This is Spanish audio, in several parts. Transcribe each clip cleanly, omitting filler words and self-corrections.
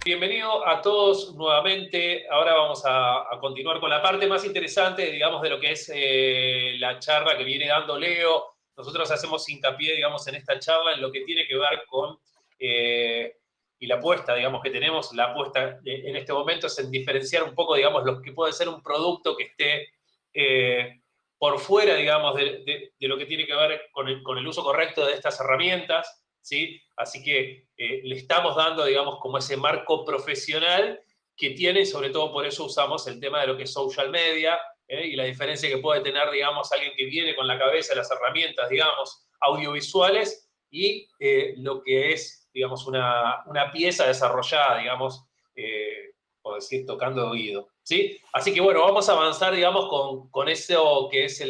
Bienvenido a todos nuevamente. Ahora vamos a continuar con la parte más interesante, digamos, de lo que es la charla que viene dando Leo. Nosotros hacemos hincapié, digamos, en esta charla en lo que tiene que ver con, y la apuesta, digamos, que tenemos, la apuesta en este momento es en diferenciar un poco, digamos, lo que puede ser un producto que esté por fuera, digamos, de lo que tiene que ver con el uso correcto de estas herramientas. ¿Sí? Así que le estamos dando, digamos, como ese marco profesional que tiene, y sobre todo por eso usamos el tema de lo que es social media, y la diferencia que puede tener, digamos, alguien que viene con la cabeza de las herramientas, digamos, audiovisuales y lo que es, digamos, una pieza desarrollada, digamos, por decir, tocando oído. ¿Sí? Así que bueno, vamos a avanzar, digamos, con eso que es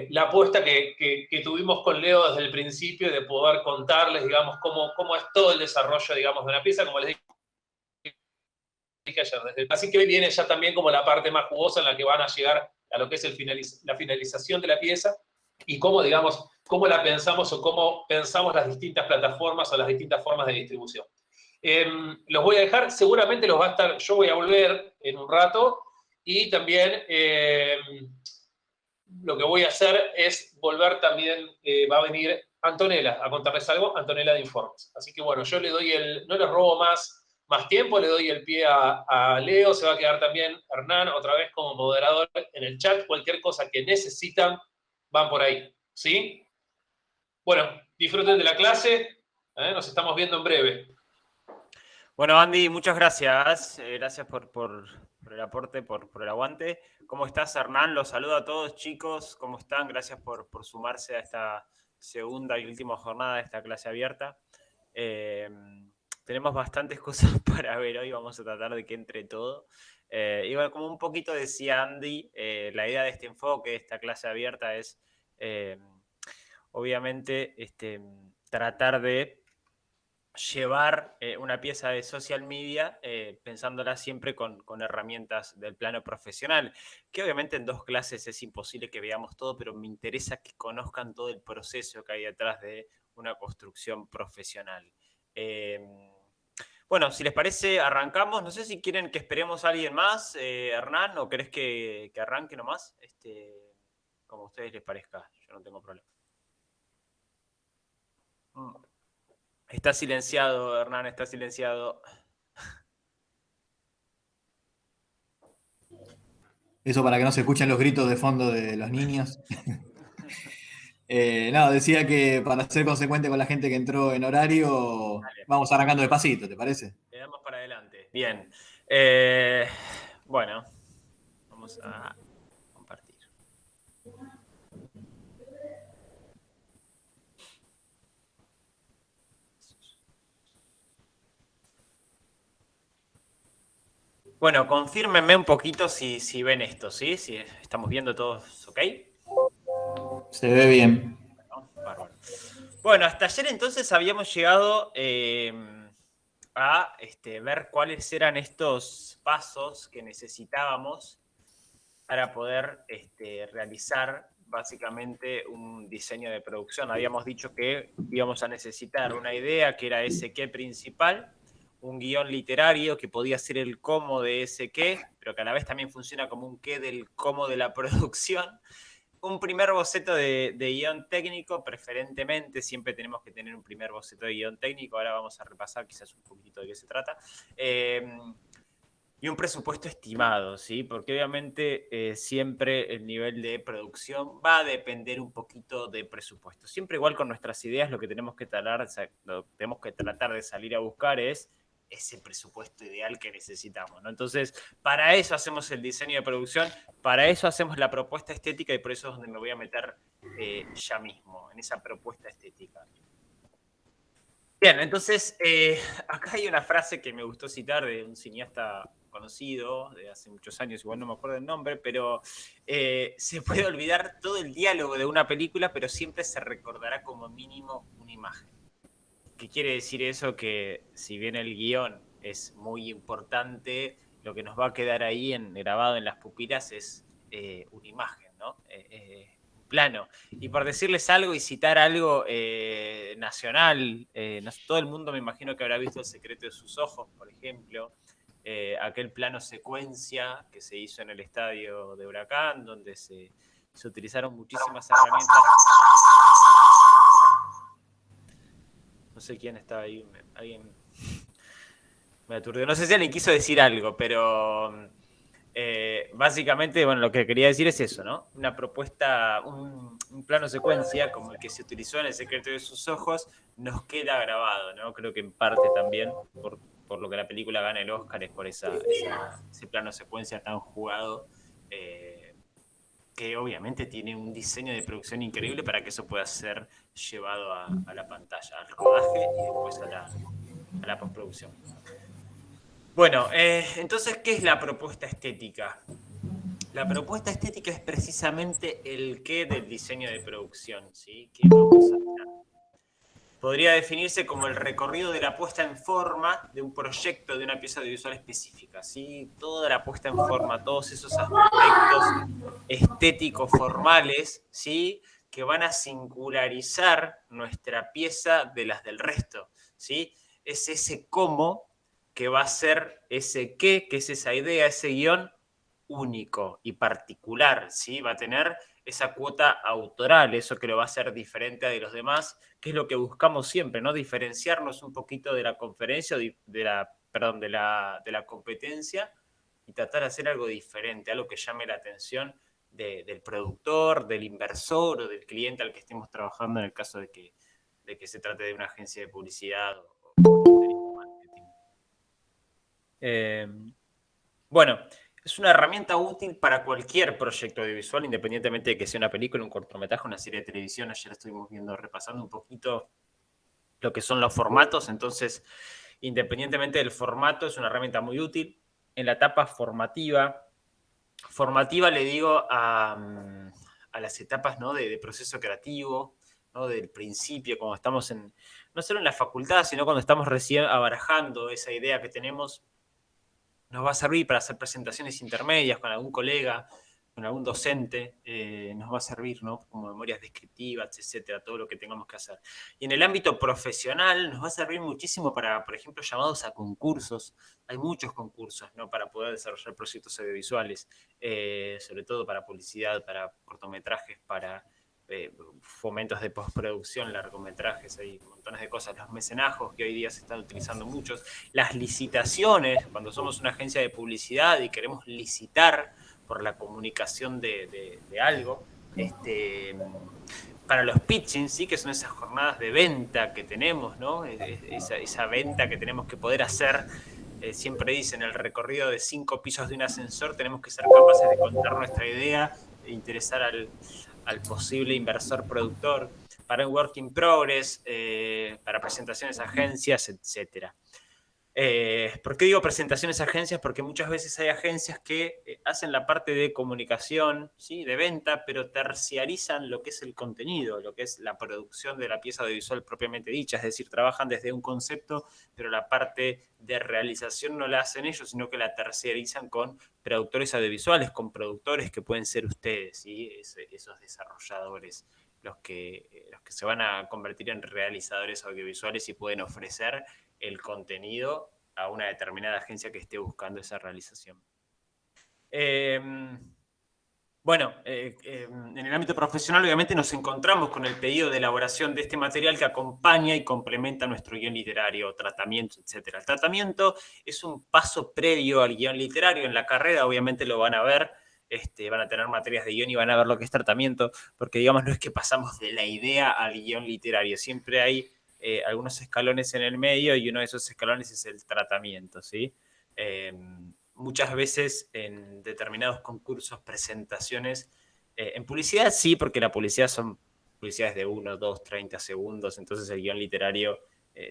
la apuesta que tuvimos con Leo desde el principio de poder contarles, digamos, cómo es todo el desarrollo, digamos, de una pieza, como les dije ayer. Así que hoy viene ya también como la parte más jugosa en la que van a llegar a lo que es la finalización de la pieza y cómo, digamos, cómo la pensamos o cómo pensamos las distintas plataformas o las distintas formas de distribución. Los voy a dejar, seguramente los va a estar, yo voy a volver en un rato y también lo que voy a hacer es volver también, va a venir Antonella a contarles algo, Antonella de Informes. Así que bueno, yo le doy no les robo más tiempo, le doy el pie a Leo, se va a quedar también Hernán otra vez como moderador en el chat, cualquier cosa que necesitan, van por ahí, ¿sí? Bueno, disfruten de la clase, nos estamos viendo en breve. Bueno, Andy, muchas gracias. Gracias por el aporte, por el aguante. ¿Cómo estás, Hernán? Los saludo a todos, chicos. ¿Cómo están? Gracias por sumarse a esta segunda y última jornada de esta clase abierta. Tenemos bastantes cosas para ver hoy. Vamos a tratar de que entre todo. Igual, como un poquito decía Andy, la idea de este enfoque, de esta clase abierta, es obviamente tratar de llevar una pieza de social media pensándola siempre con herramientas del plano profesional, que obviamente en 2 clases es imposible que veamos todo, pero me interesa que conozcan todo el proceso que hay detrás de una construcción profesional. Bueno, si les parece, arrancamos. No sé si quieren que esperemos a alguien más, Hernán, o querés que arranque nomás, como a ustedes les parezca, yo no tengo problema. Está silenciado, Hernán, está silenciado. Eso para que no se escuchen los gritos de fondo de los niños. No, decía que para ser consecuente con la gente que entró en horario, Dale. vamos arrancando despacito, ¿te parece? Le damos para adelante. Bien. Bueno, vamos a compartir. Bueno, confírmenme un poquito si ven esto, ¿sí? Si estamos viendo todos, ¿ok? Se ve bien. Bueno, bárbaro. Bueno, hasta ayer entonces habíamos llegado a ver cuáles eran estos pasos que necesitábamos para poder realizar básicamente un diseño de producción. Habíamos dicho que íbamos a necesitar una idea que era ese qué principal, un guión literario que podía ser el cómo de ese qué, pero que a la vez también funciona como un qué del cómo de la producción. Un primer boceto de guión técnico, preferentemente, siempre tenemos que tener un primer boceto de guión técnico, ahora vamos a repasar quizás un poquito de qué se trata. Y un presupuesto estimado, ¿sí? Porque obviamente siempre el nivel de producción va a depender un poquito de presupuesto. Siempre igual con nuestras ideas lo que tenemos que tratar de salir a buscar es ese presupuesto ideal que necesitamos, ¿no? Entonces, para eso hacemos el diseño de producción, para eso hacemos la propuesta estética y por eso es donde me voy a meter ya mismo, en esa propuesta estética. Bien, entonces acá hay una frase que me gustó citar de un cineasta conocido de hace muchos años, igual no me acuerdo el nombre, pero se puede olvidar todo el diálogo de una película, pero siempre se recordará como mínimo una imagen. ¿Qué quiere decir eso? Que si bien el guión es muy importante, lo que nos va a quedar ahí grabado en las pupilas es una imagen, ¿no? Un plano. Y por decirles algo y citar algo nacional, todo el mundo me imagino que habrá visto El secreto de sus ojos, por ejemplo, aquel plano secuencia que se hizo en el estadio de Huracán, donde se utilizaron muchísimas herramientas. No sé quién estaba ahí, alguien me aturdió. No sé si alguien quiso decir algo, pero básicamente, bueno, lo que quería decir es eso, ¿no? Una propuesta, un plano secuencia como el que se utilizó en El secreto de sus ojos, nos queda grabado, ¿no? Creo que en parte también por lo que la película gana el Oscar es por ese plano secuencia tan jugado, que obviamente tiene un diseño de producción increíble para que eso pueda ser llevado a la pantalla, al rodaje y después a la postproducción. Bueno, entonces, ¿qué es la propuesta estética? La propuesta estética es precisamente el qué del diseño de producción, ¿sí? ¿Qué vamos a hacer? Podría definirse como el recorrido de la puesta en forma de un proyecto, de una pieza audiovisual específica, ¿sí? Toda la puesta en forma, todos esos aspectos estéticos formales, ¿sí? Que van a singularizar nuestra pieza de las del resto, ¿sí? Es ese cómo que va a ser ese qué, que es esa idea, ese guión único y particular, ¿sí? Va a tener esa cuota autoral, eso que lo va a hacer diferente a de los demás, que es lo que buscamos siempre, ¿no? Diferenciarnos un poquito de la conferencia, de la competencia y tratar de hacer algo diferente, algo que llame la atención del productor, del inversor o del cliente al que estemos trabajando en el caso de que se trate de una agencia de publicidad o marketing. Bueno, es una herramienta útil para cualquier proyecto audiovisual, independientemente de que sea una película, un cortometraje, una serie de televisión. Ayer estuvimos repasando un poquito lo que son los formatos. Entonces, independientemente del formato, es una herramienta muy útil. En la etapa formativa le digo a las etapas, ¿no? de proceso creativo, ¿no? Del principio, cuando estamos no solo en la facultad, sino cuando estamos recién abarajando esa idea que tenemos. Nos va a servir para hacer presentaciones intermedias con algún colega, con algún docente, nos va a servir, ¿no? Como memorias descriptivas, etcétera, todo lo que tengamos que hacer. Y en el ámbito profesional nos va a servir muchísimo para, por ejemplo, llamados a concursos. Hay muchos concursos, ¿no? Para poder desarrollar proyectos audiovisuales, sobre todo para publicidad, para cortometrajes, para fomentos de postproducción, largometrajes, hay montones de cosas, los mecenajos que hoy día se están utilizando muchos, las licitaciones, cuando somos una agencia de publicidad y queremos licitar por la comunicación de algo, para los pitching, ¿sí? Que son esas jornadas de venta que tenemos, ¿no? Esa venta que tenemos que poder hacer. Siempre dicen, el recorrido de 5 pisos de un ascensor, tenemos que ser capaces de contar nuestra idea, de interesar al posible inversor productor, para un work in progress, para presentaciones a agencias, etc. ¿Por qué digo presentaciones a agencias? Porque muchas veces hay agencias que hacen la parte de comunicación, ¿sí? De venta, pero terciarizan lo que es el contenido, lo que es la producción de la pieza audiovisual propiamente dicha, es decir, trabajan desde un concepto, pero la parte de realización no la hacen ellos, sino que la terciarizan con productores audiovisuales, con productores que pueden ser ustedes, ¿sí? Esos desarrolladores, los que se van a convertir en realizadores audiovisuales y pueden ofrecer el contenido a una determinada agencia que esté buscando esa realización. Bueno, en el ámbito profesional obviamente nos encontramos con el pedido de elaboración de este material que acompaña y complementa nuestro guión literario, tratamiento, etc. El tratamiento es un paso previo al guión literario. En la carrera obviamente lo van a ver, van a tener materias de guión y van a ver lo que es tratamiento, porque digamos no es que pasamos de la idea al guión literario, siempre hay algunos escalones en el medio y uno de esos escalones es el tratamiento, ¿sí? Muchas veces en determinados concursos, presentaciones, en publicidad sí, porque la publicidad son publicidades de 1, 2, 30 segundos, entonces el guión literario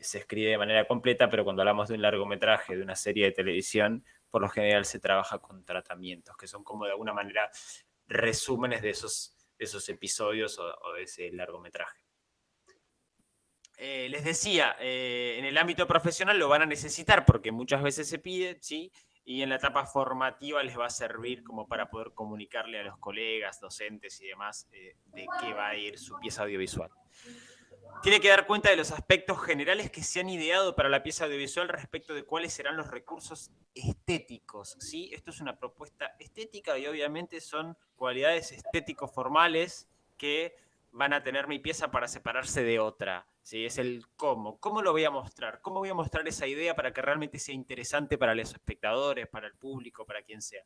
se escribe de manera completa, pero cuando hablamos de un largometraje, de una serie de televisión, por lo general se trabaja con tratamientos, que son como de alguna manera resúmenes de esos episodios o de ese largometraje. Les decía, en el ámbito profesional lo van a necesitar porque muchas veces se pide, ¿sí? y en la etapa formativa les va a servir como para poder comunicarle a los colegas, docentes y demás de qué va a ir su pieza audiovisual. Tiene que dar cuenta de los aspectos generales que se han ideado para la pieza audiovisual respecto de cuáles serán los recursos estéticos, ¿sí? Esto es una propuesta estética y obviamente son cualidades estéticos formales que van a tener mi pieza para separarse de otra, ¿sí? Es el cómo. ¿Cómo lo voy a mostrar? ¿Cómo voy a mostrar esa idea para que realmente sea interesante para los espectadores, para el público, para quien sea?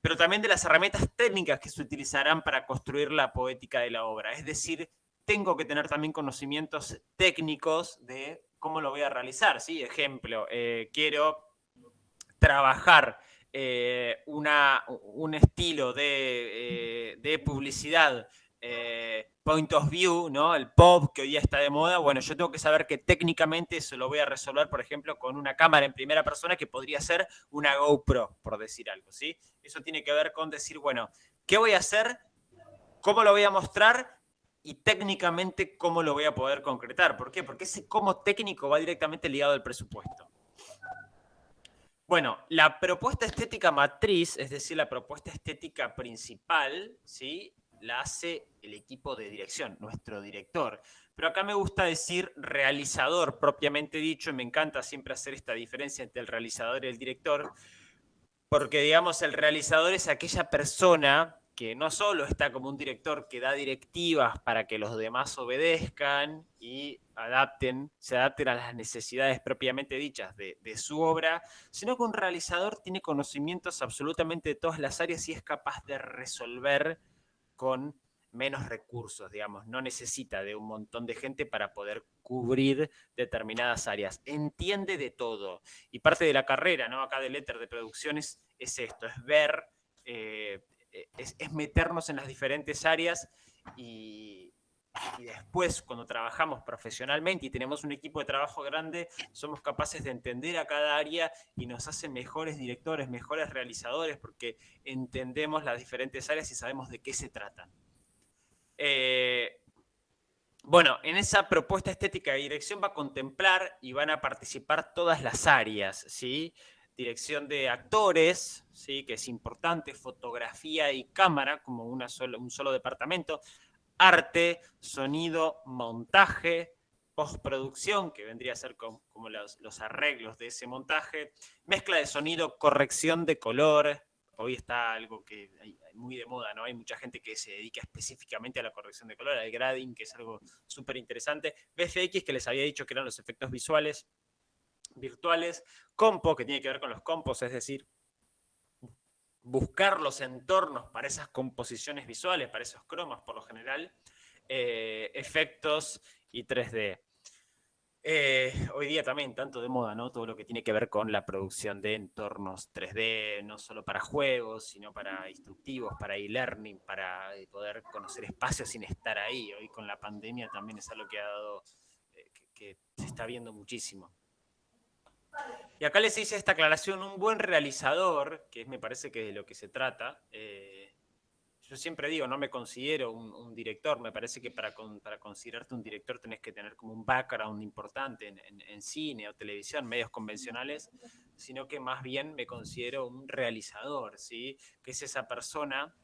Pero también de las herramientas técnicas que se utilizarán para construir la poética de la obra. Es decir, tengo que tener también conocimientos técnicos de cómo lo voy a realizar, ¿sí? Ejemplo, quiero trabajar un estilo de publicidad point of view, ¿no? El pop que hoy día está de moda. Bueno, yo tengo que saber que técnicamente eso lo voy a resolver, por ejemplo, con una cámara en primera persona que podría ser una GoPro, por decir algo, ¿sí? Eso tiene que ver con decir, bueno, ¿qué voy a hacer? ¿Cómo lo voy a mostrar? Y técnicamente, ¿cómo lo voy a poder concretar? ¿Por qué? Porque ese cómo técnico va directamente ligado al presupuesto. Bueno, la propuesta estética matriz, es decir, la propuesta estética principal, ¿sí? La hace el equipo de dirección, nuestro director. Pero acá me gusta decir realizador propiamente dicho, y me encanta siempre hacer esta diferencia entre el realizador y el director, porque, digamos, el realizador es aquella persona que no solo está como un director que da directivas para que los demás obedezcan y se adapten a las necesidades propiamente dichas de su obra, sino que un realizador tiene conocimientos absolutamente de todas las áreas y es capaz de resolver con menos recursos, digamos, no necesita de un montón de gente para poder cubrir determinadas áreas. Entiende de todo. Y parte de la carrera, ¿no? Acá del éter de producciones es esto, es ver, es meternos en las diferentes áreas y después, cuando trabajamos profesionalmente y tenemos un equipo de trabajo grande, somos capaces de entender a cada área y nos hace mejores directores, mejores realizadores, porque entendemos las diferentes áreas y sabemos de qué se tratan. Bueno, en esa propuesta estética de dirección va a contemplar y van a participar todas las áreas, ¿sí? Dirección de actores, ¿sí? Que es importante, fotografía y cámara como un solo departamento, arte, sonido, montaje, postproducción, que vendría a ser como los arreglos de ese montaje, mezcla de sonido, corrección de color. Hoy está algo que hay muy de moda, ¿no? Hay mucha gente que se dedica específicamente a la corrección de color, al grading, que es algo súper interesante. VFX, que les había dicho que eran los efectos visuales virtuales. Compo, que tiene que ver con los compos, es decir, buscar los entornos para esas composiciones visuales, para esos cromas por lo general, efectos y 3D. Hoy día también tanto de moda, ¿no? Todo lo que tiene que ver con la producción de entornos 3D, no solo para juegos, sino para instructivos, para e-learning, para poder conocer espacios sin estar ahí. Hoy con la pandemia también es algo que ha dado, que se está viendo muchísimo. Y acá les hice esta aclaración, un buen realizador, que me parece que es de lo que se trata. Yo siempre digo, no me considero un director, me parece que para considerarte un director tenés que tener como un background importante en cine o televisión, medios convencionales, sino que más bien me considero un realizador, ¿sí? Que es esa persona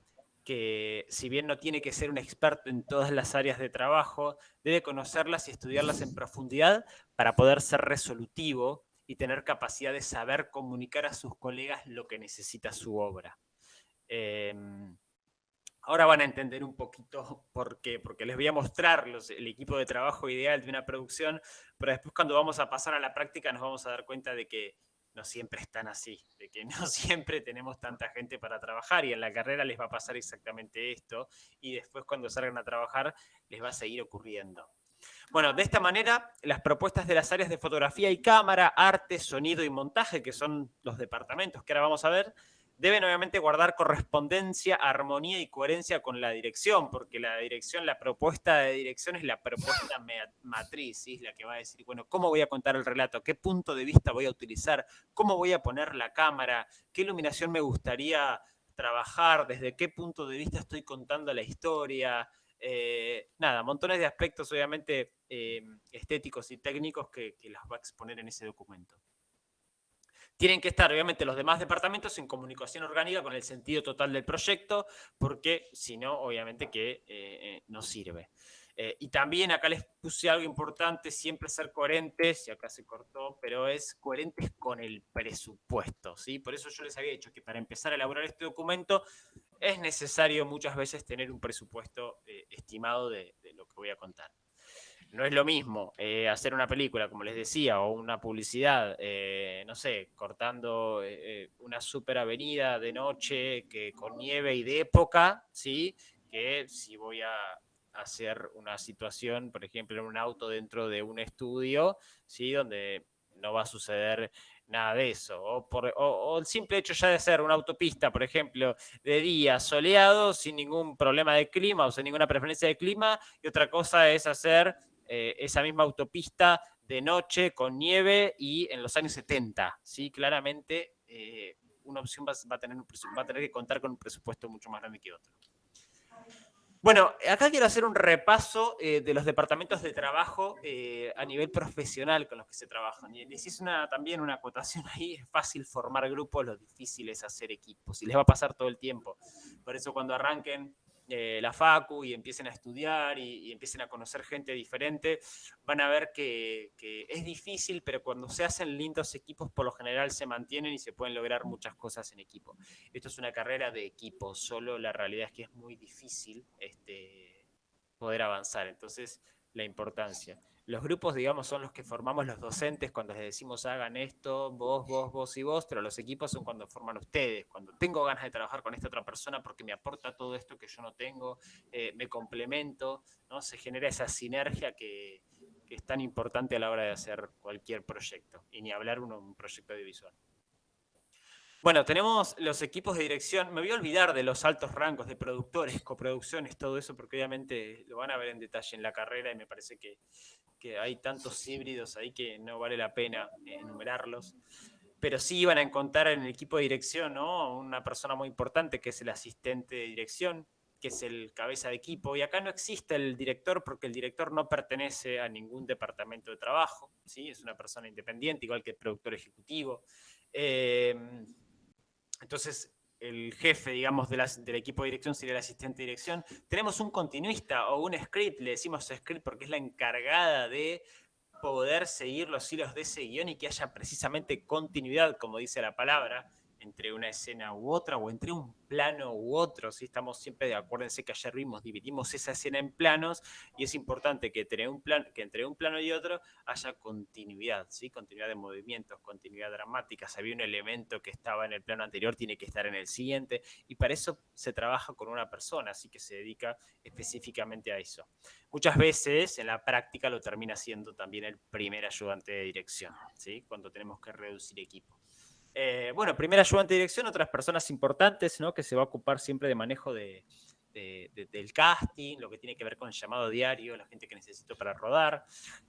que, si bien no tiene que ser un experto en todas las áreas de trabajo, debe conocerlas y estudiarlas en profundidad para poder ser resolutivo y tener capacidad de saber comunicar a sus colegas lo que necesita su obra. Ahora van a entender un poquito por qué, porque les voy a mostrar el equipo de trabajo ideal de una producción, pero después cuando vamos a pasar a la práctica nos vamos a dar cuenta de que no siempre están así, de que no siempre tenemos tanta gente para trabajar y en la carrera les va a pasar exactamente esto y después cuando salgan a trabajar les va a seguir ocurriendo. Bueno, de esta manera, las propuestas de las áreas de fotografía y cámara, arte, sonido y montaje, que son los departamentos que ahora vamos a ver, deben obviamente guardar correspondencia, armonía y coherencia con la dirección, porque la dirección, la propuesta de dirección es la propuesta matriz, ¿sí? Es la que va a decir, bueno, ¿cómo voy a contar el relato? ¿Qué punto de vista voy a utilizar? ¿Cómo voy a poner la cámara? ¿Qué iluminación me gustaría trabajar? ¿Desde qué punto de vista estoy contando la historia? Nada, montones de aspectos obviamente estéticos y técnicos que las va a exponer en ese documento. Tienen que estar, obviamente, los demás departamentos en comunicación orgánica con el sentido total del proyecto, porque si no, obviamente que no sirve. Y también acá les puse algo importante, siempre ser coherentes, y acá se cortó, pero es coherentes con el presupuesto, ¿sí? Por eso yo les había dicho que para empezar a elaborar este documento es necesario muchas veces tener un presupuesto estimado de lo que voy a contar. No es lo mismo hacer una película, como les decía, o una publicidad, no sé, cortando una super avenida de noche que con nieve y de época, ¿sí? Que si voy a hacer una situación, por ejemplo, en un auto dentro de un estudio, ¿sí? Donde no va a suceder nada de eso. O el simple hecho ya de hacer una autopista, por ejemplo, de día soleado, sin ningún problema de clima o sin ninguna preferencia de clima, y otra cosa es hacer esa misma autopista de noche con nieve y en los años 70, ¿sí? Claramente una opción va a tener que contar con un presupuesto mucho más grande que otra. Bueno, acá quiero hacer un repaso de los departamentos de trabajo a nivel profesional con los que se trabajan. Y les hice también una acotación ahí, es fácil formar grupos, lo difícil es hacer equipos, y les va a pasar todo el tiempo. Por eso cuando arranquen la facu y empiecen a estudiar y empiecen a conocer gente diferente, van a ver que es difícil, pero cuando se hacen lindos equipos, por lo general se mantienen y se pueden lograr muchas cosas en equipo. Esto es una carrera de equipo, solo la realidad es que es muy difícil poder avanzar. Entonces, la importancia. Los grupos, digamos, son los que formamos los docentes cuando les decimos hagan esto, vos y vos, pero los equipos son cuando forman ustedes, cuando tengo ganas de trabajar con esta otra persona porque me aporta todo esto que yo no tengo, me complemento, ¿no? Se genera esa sinergia que es tan importante a la hora de hacer cualquier proyecto, y ni hablar un proyecto audiovisual. Bueno, tenemos los equipos de dirección. Me voy a olvidar de los altos rangos de productores, coproducciones, todo eso, porque obviamente lo van a ver en detalle en la carrera y me parece que hay tantos híbridos ahí que no vale la pena enumerarlos. Pero sí van a encontrar en el equipo de dirección, ¿no? Una persona muy importante que es el asistente de dirección, que es el cabeza de equipo. Y acá no existe el director porque el director no pertenece a ningún departamento de trabajo, ¿sí? Es una persona independiente, igual que el productor ejecutivo. Entonces, el jefe, digamos, del equipo de dirección sería el asistente de dirección. Tenemos un continuista o un script, le decimos script porque es la encargada de poder seguir los hilos de ese guión y que haya precisamente continuidad, como dice la palabra, entre una escena u otra o entre un plano u otro. ¿Sí? Estamos siempre, acuérdense que ayer dividimos esa escena en planos y es importante que entre un plano y otro haya continuidad, ¿sí? Continuidad de movimientos, continuidad dramática. Si había un elemento que estaba en el plano anterior, tiene que estar en el siguiente, y para eso se trabaja con una persona, así que se dedica específicamente a eso. Muchas veces en la práctica lo termina siendo también el primer ayudante de dirección, ¿sí? Cuando tenemos que reducir equipo. Bueno, primer ayudante de dirección, otras personas importantes, ¿no? Que se va a ocupar siempre de manejo del casting, lo que tiene que ver con el llamado diario, la gente que necesito para rodar.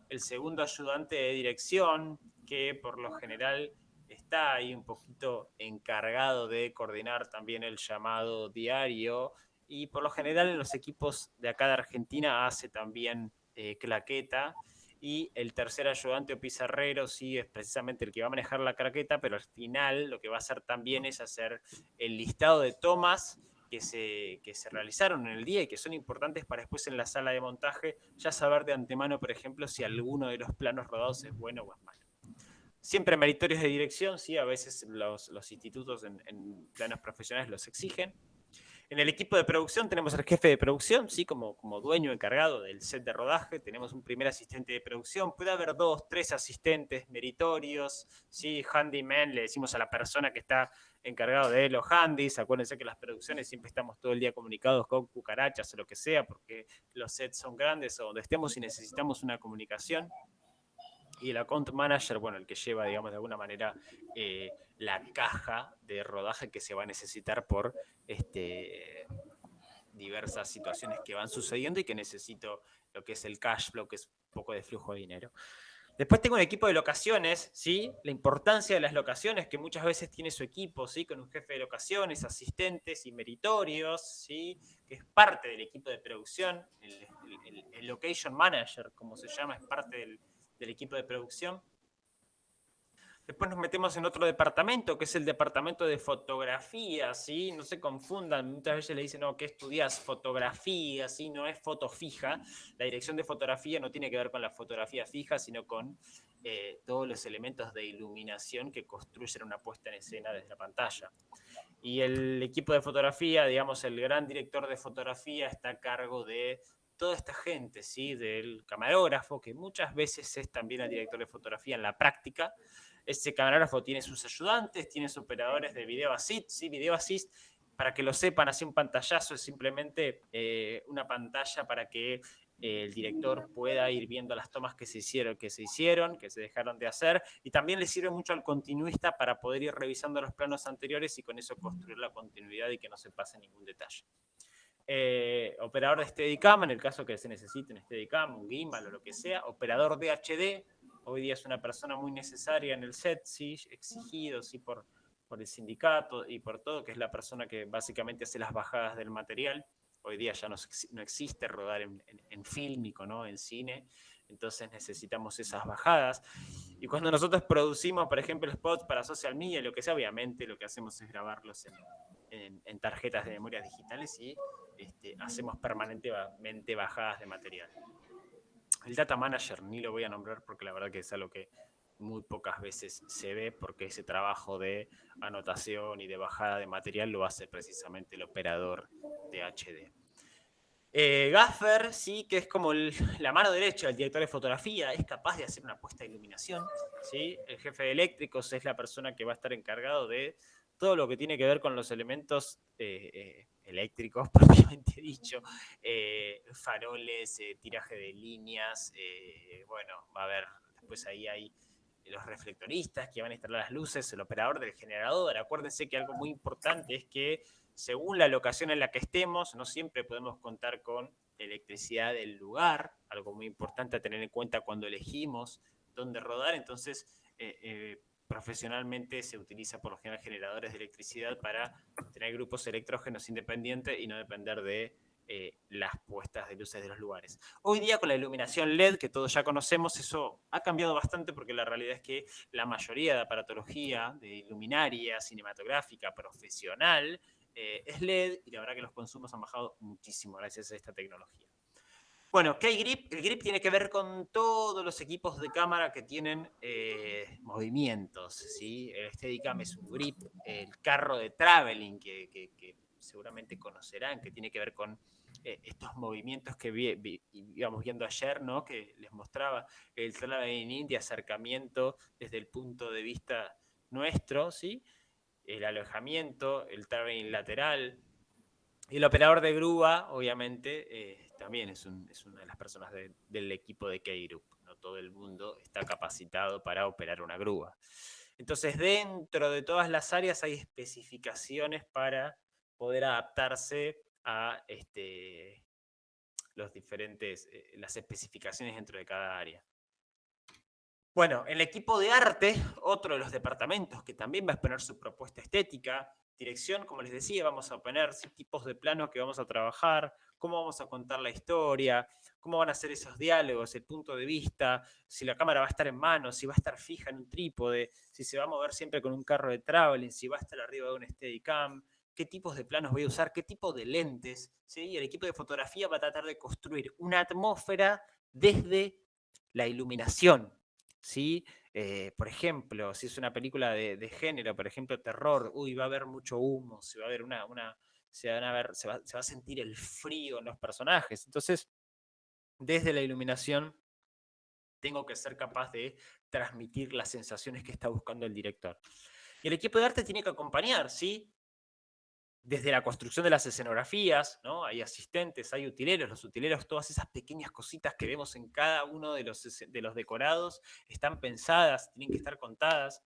El segundo ayudante de dirección, que por lo general está ahí un poquito encargado de coordinar también el llamado diario, y por lo general en los equipos de acá de Argentina hace también claqueta. Y el tercer ayudante o pizarrero sí es precisamente el que va a manejar la claqueta, pero al final lo que va a hacer también es hacer el listado de tomas que se realizaron en el día y que son importantes para después en la sala de montaje ya saber de antemano, por ejemplo, si alguno de los planos rodados es bueno o es malo. Siempre meritorios de dirección, sí, a veces los institutos en planos profesionales los exigen. En el equipo de producción tenemos al jefe de producción, ¿sí? como dueño encargado del set de rodaje. Tenemos un primer asistente de producción. Puede haber 2, 3 asistentes meritorios, ¿sí? Handyman, le decimos a la persona que está encargado de los handys. Acuérdense que las producciones siempre estamos todo el día comunicados con cucarachas o lo que sea, porque los sets son grandes o donde estemos y necesitamos una comunicación. Y el account manager, bueno, el que lleva, digamos, de alguna manera la caja de rodaje que se va a necesitar por diversas situaciones que van sucediendo y que necesito lo que es el cash flow, que es un poco de flujo de dinero. Después tengo un equipo de locaciones, ¿sí? La importancia de las locaciones, que muchas veces tiene su equipo, ¿sí? Con un jefe de locaciones, asistentes y meritorios, ¿sí? Que es parte del equipo de producción. El location manager, como se llama, es parte del equipo de producción. Después nos metemos en otro departamento, que es el departamento de fotografía, ¿sí? No se confundan, muchas veces le dicen, no, ¿qué estudias? Fotografía, ¿sí? No es foto fija. La dirección de fotografía no tiene que ver con la fotografía fija, sino con todos los elementos de iluminación que construyen una puesta en escena desde la pantalla. Y el equipo de fotografía, digamos, el gran director de fotografía está a cargo de toda esta gente, ¿sí? Del camarógrafo, que muchas veces es también el director de fotografía en la práctica. Ese camarógrafo tiene sus ayudantes, tiene sus operadores de video assist, ¿sí? Video assist, para que lo sepan, así un pantallazo es simplemente una pantalla para que el director pueda ir viendo las tomas que se hicieron, que se dejaron de hacer, y también le sirve mucho al continuista para poder ir revisando los planos anteriores y con eso construir la continuidad y que no se pase ningún detalle. Operador de Steadicam, en el caso que se necesite un Steadicam, un gimbal o lo que sea. Operador de HD, hoy día es una persona muy necesaria en el set, ¿sí? Exigido, ¿sí? por el sindicato y por todo, que es la persona que básicamente hace las bajadas del material. Hoy día ya no existe rodar en fílmico, ¿no? En cine, entonces necesitamos esas bajadas. Y cuando nosotros producimos, por ejemplo, spots para social media, lo que sea, obviamente lo que hacemos es grabarlos en tarjetas de memoria digitales y hacemos permanentemente bajadas de material. El Data Manager ni lo voy a nombrar porque la verdad que es algo que muy pocas veces se ve, porque ese trabajo de anotación y de bajada de material lo hace precisamente el operador de HD. Gaffer, sí, que es como la mano derecha del director de fotografía, es capaz de hacer una puesta de iluminación, ¿sí? El jefe de eléctricos es la persona que va a estar encargado de todo lo que tiene que ver con los elementos eléctricos, propiamente dicho, faroles, tiraje de líneas, bueno, va a haber, después ahí hay los reflectoristas que van a instalar las luces, el operador del generador. Acuérdense que algo muy importante es que según la locación en la que estemos, no siempre podemos contar con electricidad del lugar, algo muy importante a tener en cuenta cuando elegimos dónde rodar. Entonces, profesionalmente se utiliza por lo general generadores de electricidad para tener grupos electrógenos independientes y no depender de las puestas de luces de los lugares. Hoy día con la iluminación LED, que todos ya conocemos, eso ha cambiado bastante porque la realidad es que la mayoría de aparatología de iluminaria cinematográfica profesional es LED, y la verdad que los consumos han bajado muchísimo gracias a esta tecnología. Bueno, K-Grip, el grip tiene que ver con todos los equipos de cámara que tienen movimientos, ¿sí? El Steadicam es un grip, el carro de traveling que seguramente conocerán, que tiene que ver con estos movimientos que íbamos viendo ayer, ¿no? Que les mostraba el traveling de acercamiento desde el punto de vista nuestro, ¿sí? El alojamiento, el traveling lateral. Y el operador de grúa, obviamente, también es una de las personas del equipo de K-Group. No todo el mundo está capacitado para operar una grúa. Entonces, dentro de todas las áreas hay especificaciones para poder adaptarse a las especificaciones dentro de cada área. Bueno, el equipo de arte, otro de los departamentos que también va a exponer su propuesta estética. Dirección, como les decía, vamos a poner tipos de planos que vamos a trabajar, cómo vamos a contar la historia, cómo van a ser esos diálogos, el punto de vista, si la cámara va a estar en mano, si va a estar fija en un trípode, si se va a mover siempre con un carro de traveling, si va a estar arriba de un Steadicam, qué tipos de planos voy a usar, qué tipo de lentes, ¿sí? Y el equipo de fotografía va a tratar de construir una atmósfera desde la iluminación, ¿sí? Por ejemplo, si es una película de género, por ejemplo, terror, va a haber mucho humo, se va a ver se va a sentir el frío en los personajes. Entonces, desde la iluminación, tengo que ser capaz de transmitir las sensaciones que está buscando el director. Y el equipo de arte tiene que acompañar, ¿sí? Desde la construcción de las escenografías, ¿no? Hay asistentes, hay utileros. Los utileros, todas esas pequeñas cositas que vemos en cada uno de los decorados, están pensadas, tienen que estar contadas.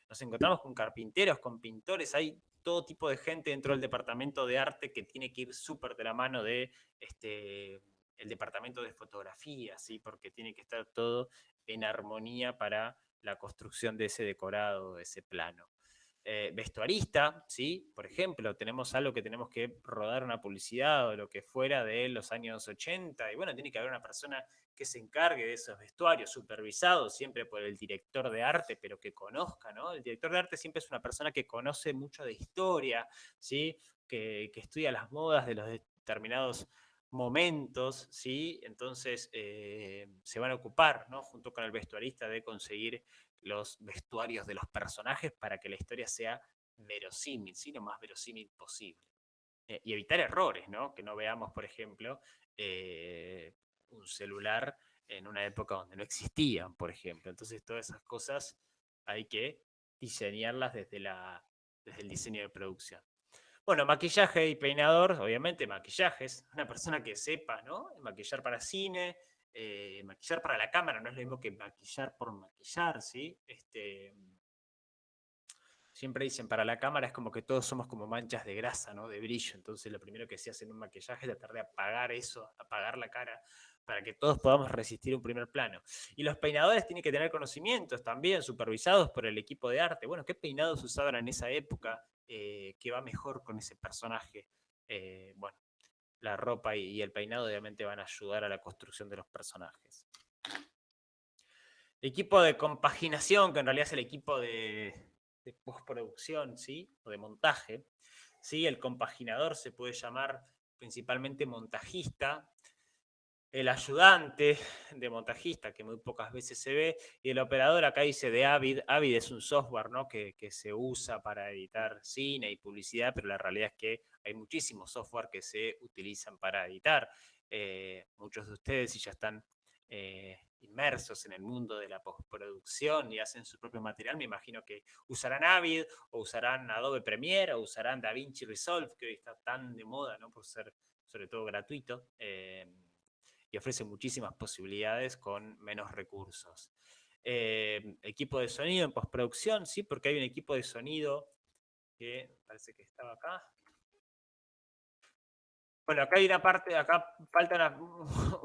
Nos encontramos con carpinteros, con pintores, hay todo tipo de gente dentro del departamento de arte que tiene que ir súper de la mano de el departamento de fotografía, ¿sí? Porque tiene que estar todo en armonía para la construcción de ese decorado, de ese plano. Vestuarista, ¿sí? Por ejemplo, tenemos algo que tenemos que rodar una publicidad o lo que fuera de los años 80, y bueno, tiene que haber una persona que se encargue de esos vestuarios, supervisado siempre por el director de arte, pero que conozca, ¿no? El director de arte siempre es una persona que conoce mucho de historia, ¿sí? Que estudia las modas de los determinados momentos, ¿sí? Entonces se van a ocupar, ¿no? Junto con el vestuarista, de conseguir los vestuarios de los personajes para que la historia sea verosímil, ¿sí? Lo más verosímil posible. Y evitar errores, ¿no? Que no veamos, por ejemplo, un celular en una época donde no existían, por ejemplo. Entonces, todas esas cosas hay que diseñarlas desde el diseño de producción. Bueno, maquillaje y peinador, obviamente maquillajes, una persona que sepa, ¿no? Maquillar para cine, maquillar para la cámara, no es lo mismo que maquillar por maquillar, ¿sí? Siempre dicen, para la cámara es como que todos somos como manchas de grasa, ¿no? De brillo. Entonces lo primero que se hace en un maquillaje es tratar de apagar eso, apagar la cara, para que todos podamos resistir un primer plano. Y los peinadores tienen que tener conocimientos también, supervisados por el equipo de arte. Bueno, ¿qué peinados usaban en esa época que va mejor con ese personaje? Bueno, la ropa y el peinado obviamente van a ayudar a la construcción de los personajes. Equipo de compaginación, que en realidad es el equipo de postproducción, ¿sí? O de montaje. ¿Sí? El compaginador se puede llamar principalmente montajista, el ayudante de montajista, que muy pocas veces se ve, y el operador, acá dice de Avid. Avid es un software, ¿no? que se usa para editar cine y publicidad, pero la realidad es que hay muchísimos software que se utilizan para editar. Muchos de ustedes, si ya están inmersos en el mundo de la postproducción y hacen su propio material, me imagino que usarán Avid, o usarán Adobe Premiere, o usarán DaVinci Resolve, que hoy está tan de moda, ¿no? Por ser sobre todo gratuito. Y ofrece muchísimas posibilidades con menos recursos. Equipo de sonido en postproducción, sí, porque hay un equipo de sonido que parece que estaba acá. Bueno, acá hay una parte, acá falta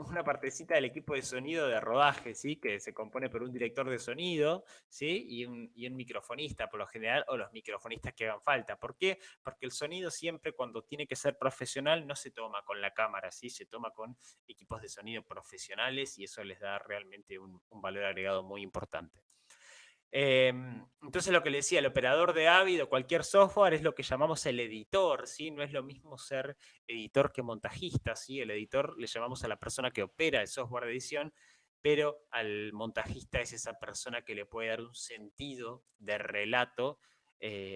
una partecita del equipo de sonido de rodaje, ¿sí? Que se compone por un director de sonido, ¿sí? Y un microfonista, por lo general, o los microfonistas que hagan falta. ¿Por qué? Porque el sonido siempre, cuando tiene que ser profesional, no se toma con la cámara, ¿sí? Se toma con equipos de sonido profesionales y eso les da realmente un valor agregado muy importante. Entonces lo que le decía, el operador de Avid o cualquier software es lo que llamamos el editor, ¿sí? No es lo mismo ser editor que montajista, ¿sí? El editor le llamamos a la persona que opera el software de edición, pero al montajista es esa persona que le puede dar un sentido de relato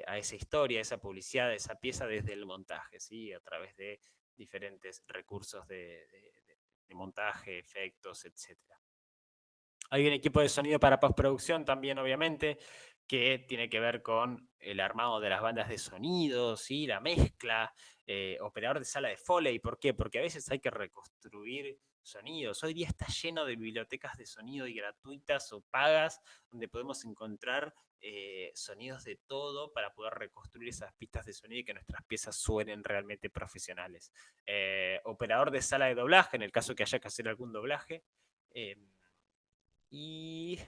a esa historia, a esa publicidad, a esa pieza desde el montaje, ¿sí? A través de diferentes recursos de montaje, efectos, etcétera. Hay un equipo de sonido para postproducción también, obviamente, que tiene que ver con el armado de las bandas de sonido, ¿sí? La mezcla, operador de sala de Foley. ¿Por qué? Porque a veces hay que reconstruir sonidos. Hoy día está lleno de bibliotecas de sonido y gratuitas o pagas, donde podemos encontrar sonidos de todo para poder reconstruir esas pistas de sonido y que nuestras piezas suenen realmente profesionales. Operador de sala de doblaje, en el caso que haya que hacer algún doblaje. Y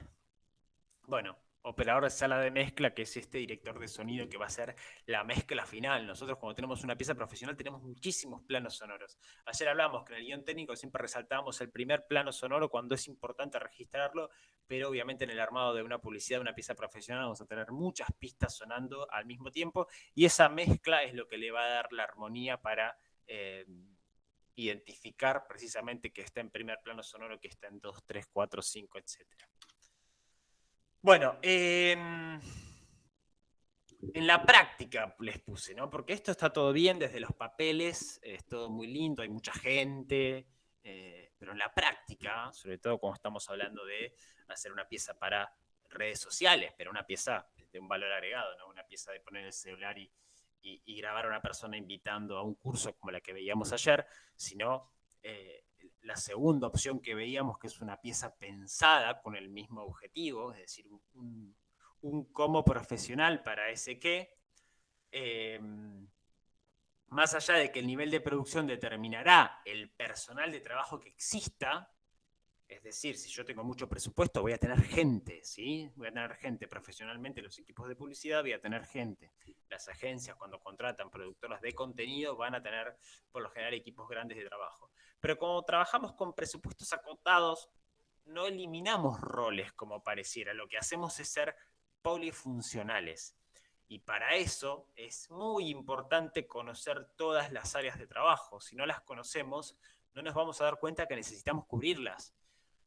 bueno, operador de sala de mezcla, que es este director de sonido que va a hacer la mezcla final. Nosotros, cuando tenemos una pieza profesional, tenemos muchísimos planos sonoros. Ayer hablamos que en el guión técnico siempre resaltábamos el primer plano sonoro cuando es importante registrarlo, pero obviamente en el armado de una publicidad, de una pieza profesional, vamos a tener muchas pistas sonando al mismo tiempo, y esa mezcla es lo que le va a dar la armonía para identificar precisamente que está en primer plano sonoro, que está en 2, 3, 4, 5, etc. Bueno, en la práctica les puse, ¿no? Porque esto está todo bien desde los papeles, es todo muy lindo, hay mucha gente, pero en la práctica, sobre todo cuando estamos hablando de hacer una pieza para redes sociales, pero una pieza de un valor agregado, ¿no? Una pieza de poner el celular y grabar a una persona invitando a un curso como la que veíamos ayer, sino la segunda opción que veíamos, que es una pieza pensada con el mismo objetivo, es decir, un cómo profesional para ese qué, más allá de que el nivel de producción determinará el personal de trabajo que exista, Es decir, si yo tengo mucho presupuesto, voy a tener gente, ¿sí? Voy a tener gente profesionalmente, los equipos de publicidad, voy a tener gente. Las agencias, cuando contratan productoras de contenido, van a tener, por lo general, equipos grandes de trabajo. Pero como trabajamos con presupuestos acotados, no eliminamos roles como pareciera. Lo que hacemos es ser polifuncionales. Y para eso es muy importante conocer todas las áreas de trabajo. Si no las conocemos, no nos vamos a dar cuenta que necesitamos cubrirlas.